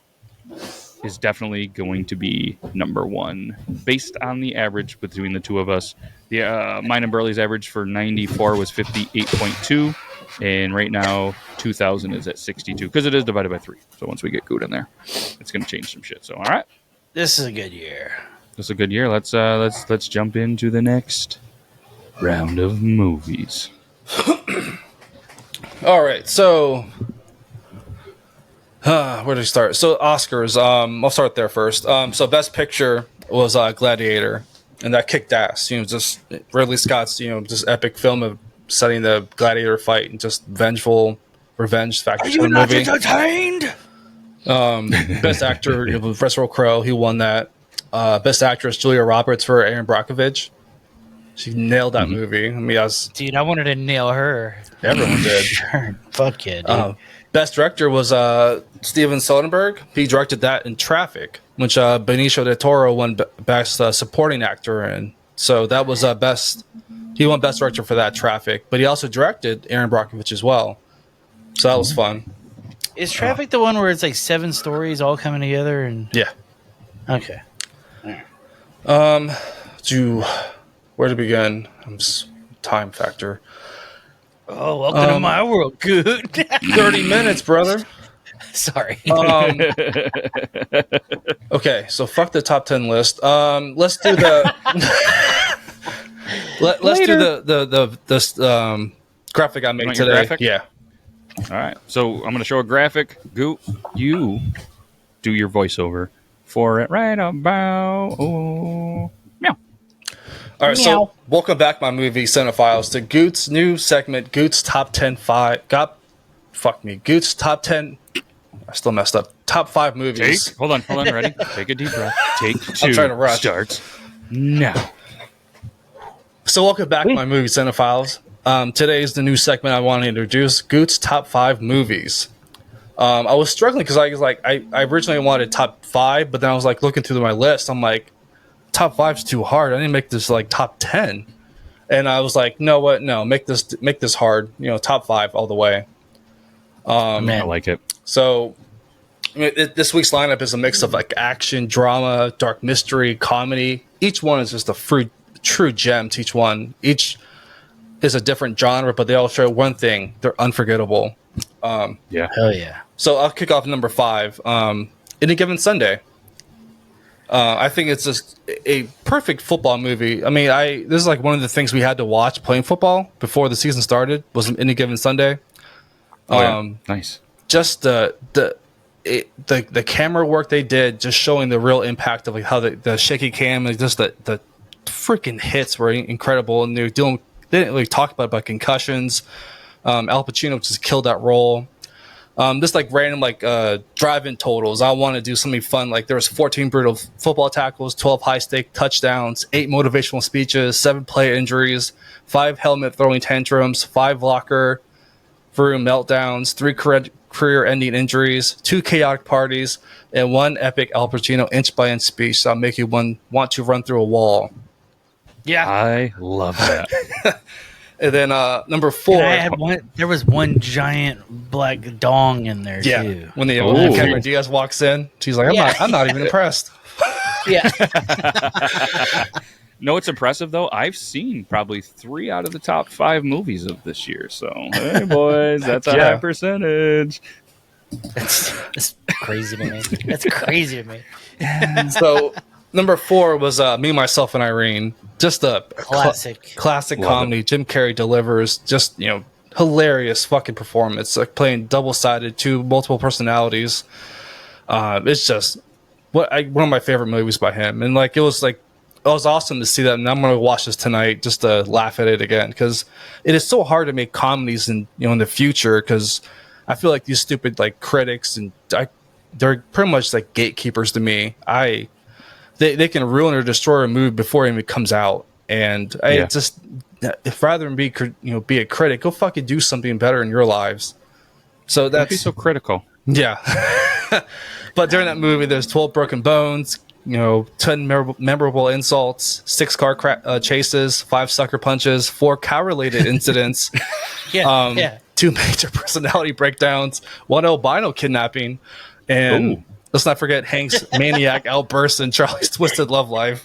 is definitely going to be number one based on the average between the two of us. Mine and Burley's average for 94 was 58.2, and right now 2000 is at 62 because it is divided by 3. So once we get Goot in there, it's going to change some shit. So all right, this is a good year. This is a good year. Let's jump into the next round of movies. All right, so Where did I start? So Oscars. I'll start there first. So Best Picture was Gladiator, and that kicked ass. Just Ridley Scott's just epic film of setting the gladiator fight and just vengeful revenge factor to the movie. entertained? Best actor, Russell Crowe, he won that. Best actress, Julia Roberts for Aaron Brockovich. She nailed that movie. I mean, Dude, I wanted to nail her. Everyone did. Sure. Fuck yeah, dude. Best director was Steven Soderbergh. He directed that in Traffic, which Benicio del Toro won Best Supporting Actor in. So that was best. He won Best Director for that Traffic, but he also directed Aaron Brockovich as well. So that was fun. Is Traffic the one where it's like 7 stories all coming together? And Yeah. okay. Where to begin? Time factor. Oh, welcome to my world, Goot. 30 minutes, brother. Sorry. Okay, so fuck the top 10 list. Let's do the let's do the graphic I made want your today. graphic? Yeah. All right. So I'm going to show a graphic. Goot, you do your voiceover for it right about. Oh, meow. All right, so welcome back, my movie cinephiles, to Goot's new segment, Goot's Top 10 Goot's Top 10. I still messed up. Top 5 movies. Hold on. Ready? Take a deep breath. Take 2. I'm trying to rush. Starts now. So welcome back, my movie cinephiles. Today is the new segment I want to introduce, Goot's Top 5 Movies. I was struggling because I originally wanted top 5, but then I was like looking through my list. I'm like, top 5's too hard. I didn't make this like top 10. And I was like, no, make this hard. Top 5 all the way. Man, I like it. So this week's lineup is a mix of like action, drama, dark mystery, comedy. Each one is just a true gem to each one. Each is a different genre, but they all share one thing: they're unforgettable. Yeah, Hell yeah. So I'll kick off number 5. Any Given Sunday. I think it's just a perfect football movie. I mean, this is like one of the things we had to watch playing football before the season started. Was Any Given Sunday. Nice. Just the camera work they did, just showing the real impact of like how the shaky cam, like just the freaking hits were incredible, and they didn't really talk about concussions. Al Pacino just killed that role. Just like random drive-in totals. I want to do something fun. Like there was 14 brutal football tackles, 12 high-stake touchdowns, 8 motivational speeches, 7 player injuries, 5 helmet throwing tantrums, 5 locker room meltdowns, 3 career-ending injuries, 2 chaotic parties, and 1 epic Al Pacino inch-by-inch speech that'll make you want to run through a wall. Yeah. I love that. And then number 4. There was one giant black dong in there too. When Ooh. Cameron Diaz walks in, she's like, I'm not even impressed. Yeah. No, it's impressive though. I've seen probably 3 out of the top 5 movies of this year. So, hey boys, that's a high percentage. That's crazy to me. That's crazy to me. So number 4 was Me, Myself, and Irene. Just a classic Love comedy. it. Jim Carrey delivers just hilarious fucking performance. Like playing double-sided, 2 multiple personalities. It's just one of my favorite movies by him. And it was awesome to see that, and I'm going to watch this tonight just to laugh at it again, because it is so hard to make comedies in the future, because I feel like these stupid critics and they're pretty much like gatekeepers to me. They can ruin or destroy a movie before it even comes out, and if rather than be a critic, go fucking do something better in your lives. So Don't be that's so critical. yeah. But during that movie, there's 12 broken bones, 10 memorable insults, 6 car chases, 5 sucker punches, 4 cow-related incidents, 2 major personality breakdowns, 1 albino kidnapping, and let's not forget Hank's maniac outbursts and Charlie's twisted love life.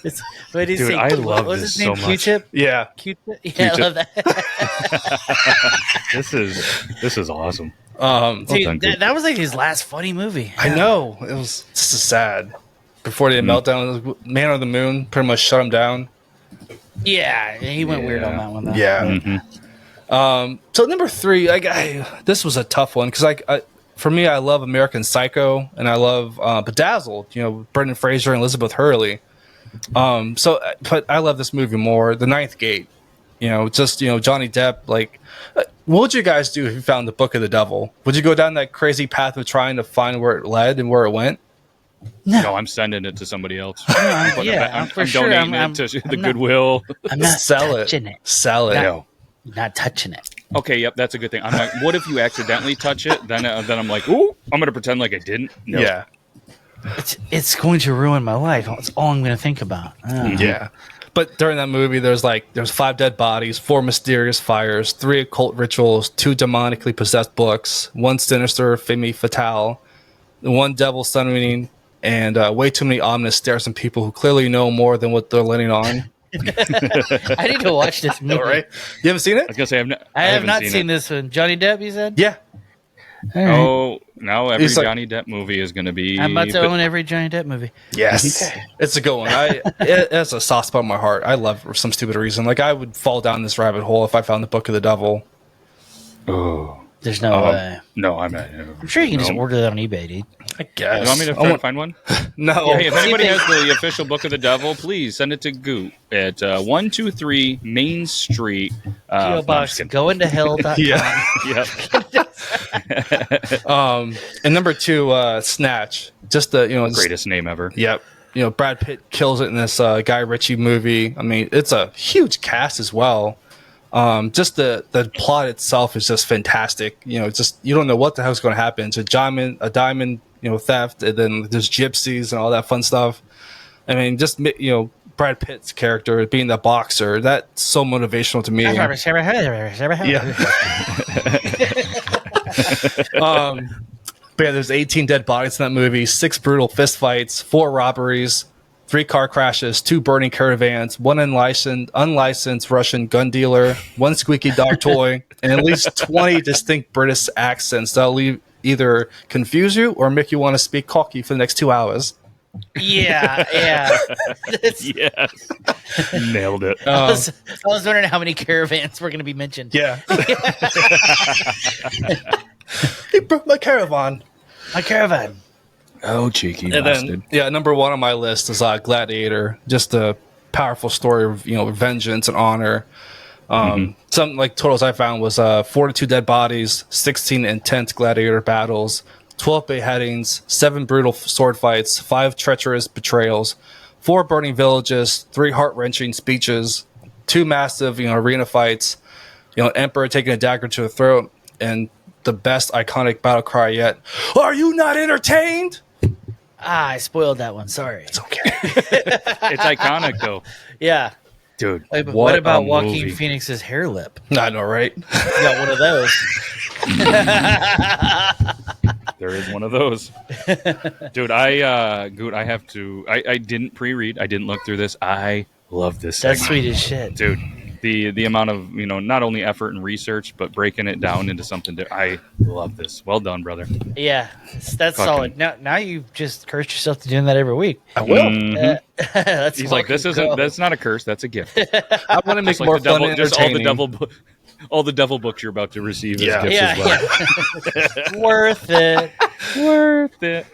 What did he Dude, say? I love what was this his name? so much. Q-Tip? Yeah. Q-Tip? Yeah, I love that. This is awesome. Dude, that was like his last funny movie. I know. It was just sad. Before the meltdown, Man on the Moon pretty much shut him down. Yeah, he went weird on that one, though. Yeah. Mm-hmm. So number 3, this was a tough one, because for me, I love American Psycho, and I love Bedazzled. You know, Brendan Fraser and Elizabeth Hurley. But I love this movie more. The Ninth Gate. You know, just Johnny Depp. Like, what would you guys do if you found the Book of the Devil? Would you go down that crazy path of trying to find where it led and where it went? No, I'm sending it to somebody else. I'm donating it to the Goodwill. I'm not touching it. Sell it. No, not touching it. Okay, yep, that's a good thing. I'm like, what if you accidentally touch it? Then I'm like, ooh, I'm going to pretend like I didn't. No. Yeah. It's going to ruin my life. That's all I'm going to think about. Yeah. But during that movie, there's 5 dead bodies, 4 mysterious fires, 3 occult rituals, 2 demonically possessed books, 1 sinister femme fatale, 1 devil summoning, and way too many ominous stares from people who clearly know more than what they're letting on. I need to watch this movie. All right. You haven't seen it? I was going to say, I have not seen this one. Johnny Depp, you said? Yeah. Oh, now every He's like- Johnny Depp movie is going to be... I'm about to own every Johnny Depp movie. Yes. It's a good one. It's a soft spot in my heart. I love for some stupid reason. Like, I would fall down this rabbit hole if I found the Book of the Devil. Oh. There's no way. No, I'm not. I'm sure you can just order that on eBay, dude. I guess. You want me to try to find one? No. Yeah, hey, if anybody has the official Book of the Devil, please send it to Goot at 123 Main Street. PO Box, gointohell.com. Yeah. Yep. And number 2, Snatch. Just the Greatest name ever. Yep. Brad Pitt kills it in this Guy Ritchie movie. I mean, it's a huge cast as well. Just the plot itself is just fantastic. Just you don't know what the hell's going to happen. It's a diamond, theft, and then there's gypsies and all that fun stuff. I mean, just Brad Pitt's character being the boxer, that's so motivational to me. But yeah, there's 18 dead bodies in that movie, 6 brutal fistfights, 4 robberies, 3 car crashes, 2 burning caravans, 1 unlicensed Russian gun dealer, 1 squeaky dog toy, and at least 20 distinct British accents that'll either confuse you or make you want to speak cocky for the next 2 hours. Yeah. Yes. Nailed it. I was wondering how many caravans were going to be mentioned. Yeah. He broke my caravan. My caravan. Oh, cheeky And bastard. then, number 1 on my list is Gladiator. Just a powerful story of vengeance and honor. Some like totals I found was 42 dead bodies, 16 intense gladiator battles, 12 beheadings, 7 brutal sword fights, 5 treacherous betrayals, 4 burning villages, 3 heart-wrenching speeches, 2 massive arena fights, emperor taking a dagger to the throat, and the best iconic battle cry yet. Are you not entertained? I spoiled that one. Sorry. It's okay. It's iconic, though. Yeah. Dude, Wait, but what what about a Joaquin movie. Phoenix's hair lip? I know, right? You got one of those. There is one of those. Dude, I have to... I didn't pre-read. I didn't look through this. I love this That's segment. sweet as shit. Dude, the amount of, not only effort and research, but breaking it down into something I love this. Well done, brother. Yeah, that's Fucking- solid. Now you've just cursed yourself to doing that every week. I will. Mhm. That's He's like, fucking cool. that's not a curse, that's a gift. I want to make Just like more the fun devil, and just all the entertaining. all the devil books you're about to receive Yeah. as gifts Yeah, as well. yeah. Worth it. Worth it.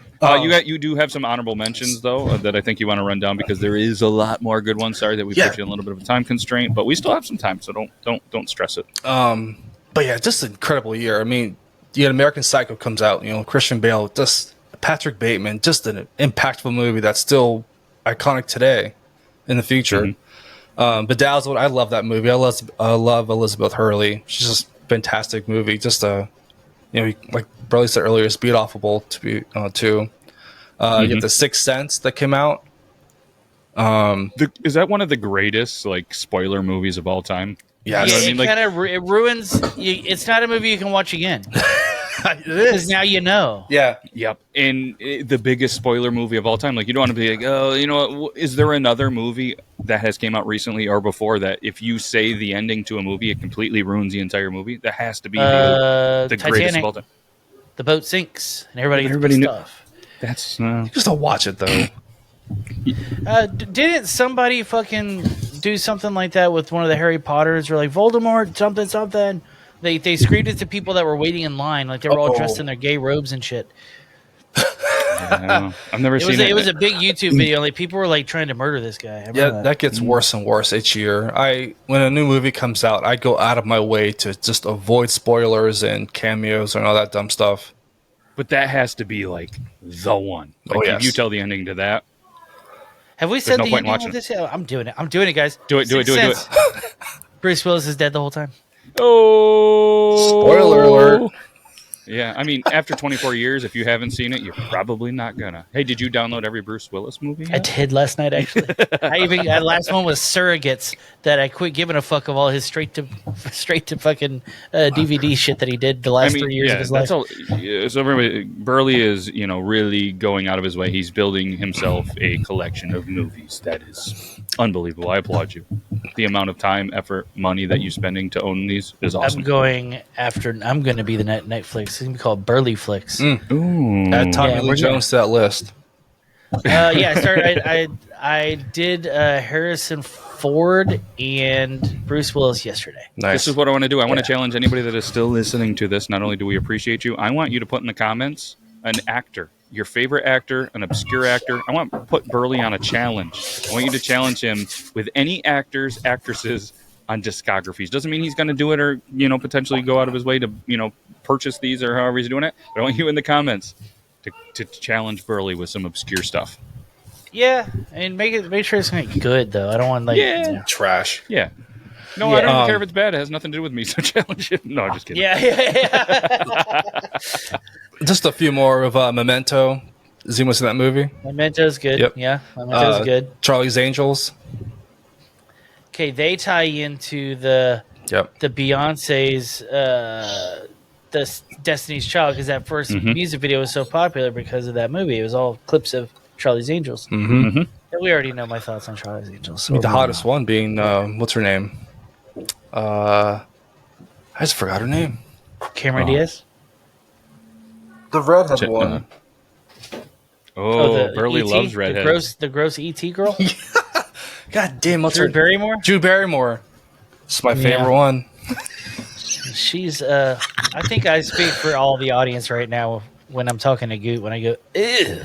You do have some honorable mentions though that I think you want to run down because there is a lot more good ones. Sorry that we put you in a little bit of a time constraint, but we still have some time, so don't stress it. But yeah, just an incredible year. I mean, American Psycho comes out, Christian Bale, just Patrick Bateman, just an impactful movie that's still iconic today in the future. Bedazzled, I love that movie. I love Elizabeth Hurley. She's just a fantastic movie. Just like Burley said earlier, it's beat offable to be too. You have The Sixth Sense that came out. Is that one of the greatest spoiler movies of all time? Yeah, Yeah, I mean, it kind of it ruins. It's not a movie you can watch again it because is. now you know. Yeah, Yep. And the biggest spoiler movie of all time. You don't want to be like, oh, what? Is there another movie that has came out recently or before that if you say the ending to a movie, it completely ruins the entire movie? That has to be the greatest Titanic. of all time. The boat sinks and everybody Everybody gets knew- pissed off. That's just don't watch it though. Didn't somebody fucking do something like that with one of the Harry Potters or Voldemort something? They screamed it to people that were waiting in line, like they were all dressed in their gay robes and shit. Yeah, I've never seen it. It was a big YouTube video. Like people were like trying to murder this guy. That gets worse and worse each year. When a new movie comes out, I go out of my way to just avoid spoilers and cameos and all that dumb stuff. But that has to be like the one. Like if you tell the ending to that. Have we said no the point ending of this? Yeah, I'm doing it, guys. Do it. Bruce Willis is dead the whole time. Oh, spoiler alert. Yeah, I mean, after 24 years, if you haven't seen it, you're probably not gonna. Hey, did you download every Bruce Willis movie yet? I did last night, actually. That last one was Surrogates, that I quit giving a fuck of all his straight to fucking DVD shit that he did the last 3 years of his life. So everybody, Burley is, really going out of his way. He's building himself a collection of movies that is unbelievable. I applaud you. The amount of time, effort, money that you're spending to own these is awesome. I'm going to be the Netflix. It's going to be called Burley Flicks. Ooh. Add Tommy Lee Jones to that list. I did Harrison Ford and Bruce Willis yesterday. Nice. This is what I want to do. I want to challenge anybody that is still listening to this. Not only do we appreciate you, I want you to put in the comments an actor, your favorite actor, an obscure actor. I want to put Burley on a challenge. I want you to challenge him with any actors, actresses on discographies. Doesn't mean he's going to do it or, potentially go out of his way to, purchase these or however he's doing it. But I want you in the comments to challenge Burley with some obscure stuff. Yeah, and make sure it's going to be good, though. I don't want, trash. Yeah. No, I don't care if it's bad. It has nothing to do with me, so challenge him. No, I'm just kidding. Yeah. Just a few more of Memento. Zima's in that movie. Memento's good. Yep. Yeah, Memento's good. Charlie's Angels. Okay, they tie into the Beyonce's the Destiny's Child, because that first music video was so popular because of that movie. It was all clips of Charlie's Angels. Mm-hmm. And we already know my thoughts on Charlie's Angels. So the hottest one being what's her name? I just forgot her name. Cameron Diaz. The redhead one. Burley ET? loves redheads. The gross ET girl. God damn, what's Drew her? Barrymore. Drew Barrymore. It's my favorite one. She's. I think I speak for all the audience right now when I'm talking to Goot. When I go, ew.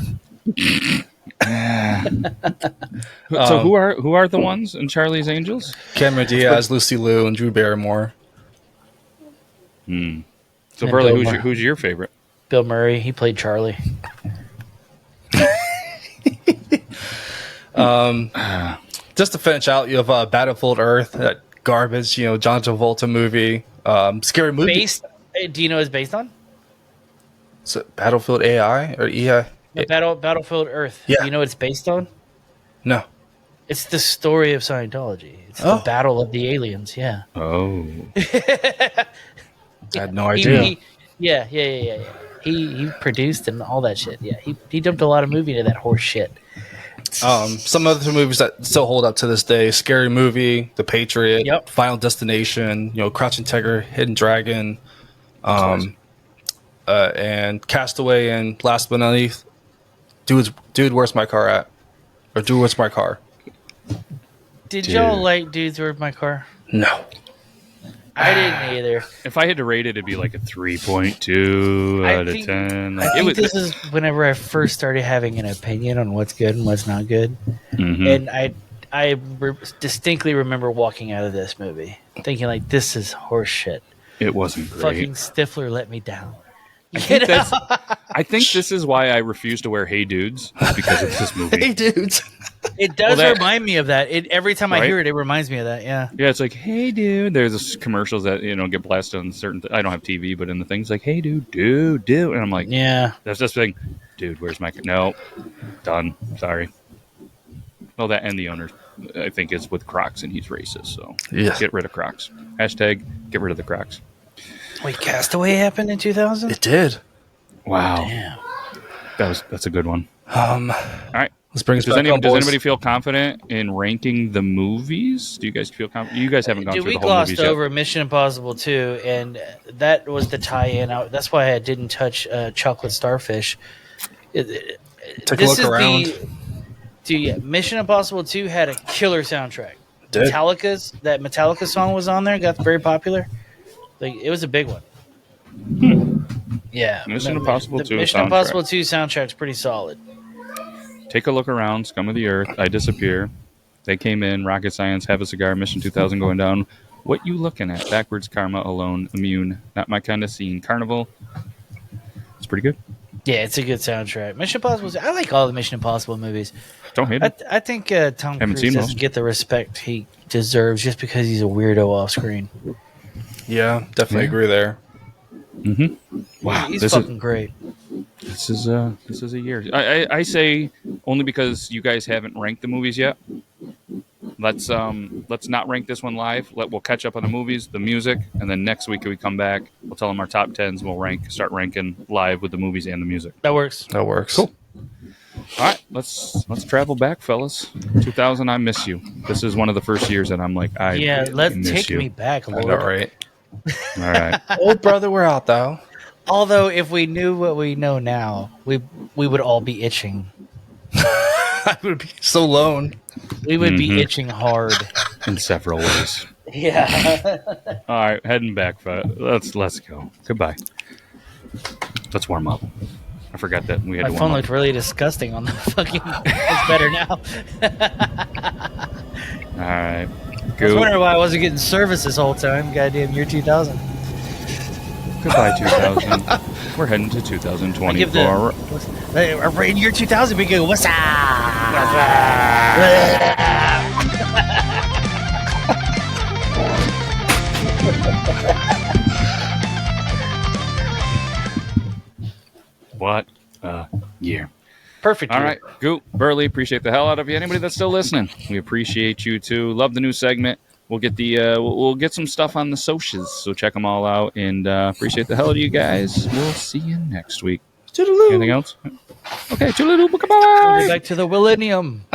So who are the ones in Charlie's Angels? Cameron Diaz, Lucy Liu, and Drew Barrymore. So And Burley, Bill who's your favorite? Bill Murray. He played Charlie. Just to finish out, you have Battlefield Earth, that garbage, John Travolta movie. Scary movie. Do you know what it's based on? So Battlefield AI or EI? Battlefield Earth. Yeah. Do you know what it's based on? No. It's the story of Scientology. It's the Battle of the Aliens. Yeah. Oh. I had no idea. Yeah. He produced and all that shit. Yeah. He dumped a lot of movie into that horse shit. Some other movies that still hold up to this day: Scary Movie, The Patriot, Final Destination, Crouching Tiger, Hidden Dragon, and Castaway, and last but not least, Dude, Where's My Car At? Or Dude, Where's My Car? Did y'all like Dudes, Where's My Car? No. I didn't either. If I had to rate it, it'd be like a 3.2 out of 10. I think this is whenever I first started having an opinion on what's good and what's not good. And I distinctly remember walking out of this movie thinking, like, this is horse shit. It wasn't great. Fucking Stifler let me down. I think this is why I refuse to wear Hey Dudes, because of this movie. Hey Dudes. It does remind me of that. Every time I hear it, it reminds me of that. Yeah. Yeah, it's like, hey, dude. There's this commercials that get blasted on certain. I don't have TV, but in the things like, hey, dude, and I'm like, yeah, that's just thing. Dude, where's my? No, done. Sorry. Well, that and the owner, I think, is with Crocs, and he's racist. So get rid of Crocs. Hashtag get rid of the Crocs. Wait, Castaway happened in 2000? It did. Wow. Damn. That's a good one. All right. Let's bring us Does back on, boys. anybody feel confident in ranking the movies? Do you guys feel confident? You guys haven't gone through the whole glossed movies yet. over Mission Impossible 2, and that was the tie-in. That's why I didn't touch Chocolate Starfish. Take a look around. Mission Impossible 2 had a killer soundtrack. Did? That Metallica song was on there, got very popular. Like, it was a big one. Yeah. Mission Impossible 2 Mission soundtrack. Impossible 2 soundtrack's pretty solid. Take a look around. Scum of the Earth. I Disappear. They Came In. Rocket Science. Have a Cigar. Mission 2000 Going Down. What You Looking At? Backwards Karma. Alone. Immune. Not My Kind of Scene. Carnival. It's pretty good. Yeah, it's a good soundtrack. Mission Impossible. I like all the Mission Impossible movies. Don't hate it. I think Tom Haven't Cruise seen doesn't most. get the respect he deserves just because he's a weirdo off screen. Yeah, definitely agree there. Wow, He's fucking great. This is a year. I say only because you guys haven't ranked the movies yet. Let's not rank this one live. We'll catch up on the movies, the music, and then next week we come back. We'll tell them our top tens. We'll start ranking live with the movies and the music. That works. That works. Cool. All right, let's travel back, fellas. 2000, I miss you. This is one of the first years that I'm like, Let's miss take you. me back, I Lord. know, right? All right. Old brother, we're out though. Although, if we knew what we know now, we would all be itching. I would be so alone. We would be itching hard. In several ways. Yeah. All right, heading back. Let's go. Goodbye. Let's warm up. I forgot that we had My to phone warm up. looked really disgusting on the fucking. It's better now. All right. I was wondering why I wasn't getting service this whole time. Goddamn year 2000. Goodbye, 2000. We're heading to 2024. In year 2000, we go, what's up? What a year. Perfect. All year. right. Goot, Burley, appreciate the hell out of you. Anybody that's still listening, we appreciate you too. Love the new segment. We'll get we'll get some stuff on the socials, so check them all out. And appreciate the hell out of you guys. We'll see you next week. Toodaloo. Anything else? Okay. Toodaloo. Bye. Back to the millennium.